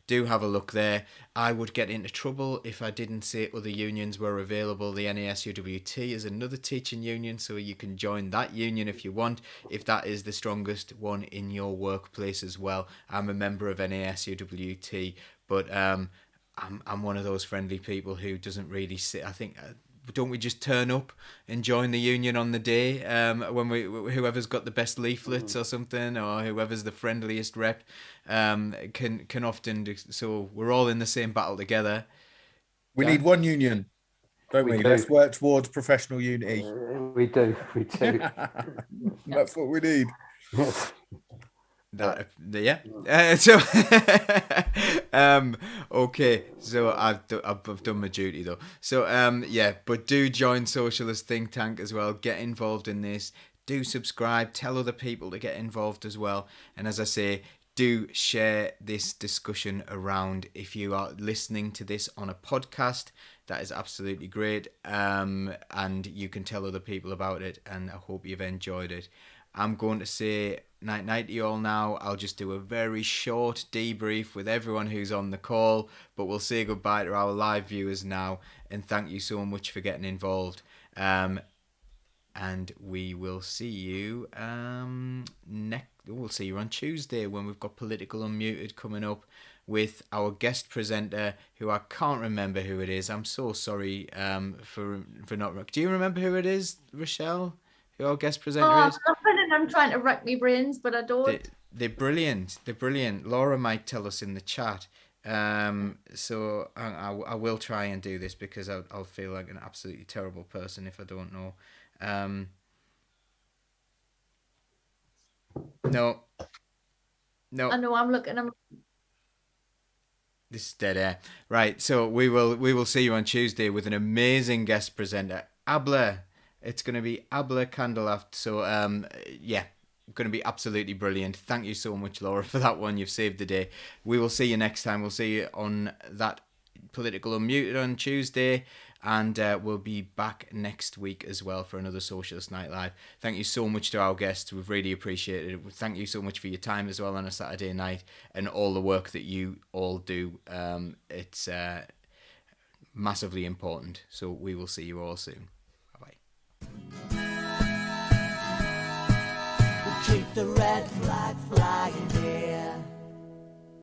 do have a look there. I would get into trouble if I didn't say other unions were available. The NASUWT is another teaching union, so you can join that union if you want, if that is the strongest one in your workplace as well. I'm a member of NASUWT, but I'm one of those friendly people who doesn't really sit. I think don't we just turn up and join the union on the day when whoever's got the best leaflets or something, or whoever's the friendliest rep can often do. So we're all in the same battle together. We need one union, don't we? Let's work towards professional unity. We do. That's what we need. Okay, so I've done my duty though. So but do join Socialist Think Tank as well. Get involved in this. Do subscribe. Tell other people to get involved as well. And as I say, do share this discussion around. If you are listening to this on a podcast, that is absolutely great. And you can tell other people about it. And I hope you've enjoyed it. I'm going to say night to you all now. I'll just do a very short debrief with everyone who's on the call, but we'll say goodbye to our live viewers now, and thank you so much for getting involved. And we will see you we'll see you on Tuesday when we've got Political Unmuted coming up with our guest presenter, who I can't remember who it is. I'm so sorry for not. Do you remember who it is, Rochelle? Who our guest presenter is? I'm trying to rack my brains, but I don't. They're brilliant. They're brilliant. Laura might tell us in the chat. So I will try and do this, because I'll feel like an absolutely terrible person if I don't know. No. I know. I'm looking. This is dead air. Right. So we will see you on Tuesday with an amazing guest presenter, Abla. It's going to be Abla Candelaft. So, going to be absolutely brilliant. Thank you so much, Laura, for that one. You've saved the day. We will see you next time. We'll see you on that Political Unmuted on Tuesday. And we'll be back next week as well for another Socialist Night Live. Thank you so much to our guests. We've really appreciated it. Thank you so much for your time as well on a Saturday night, and all the work that you all do. It's massively important. So we will see you all soon. Keep the red flag flying here.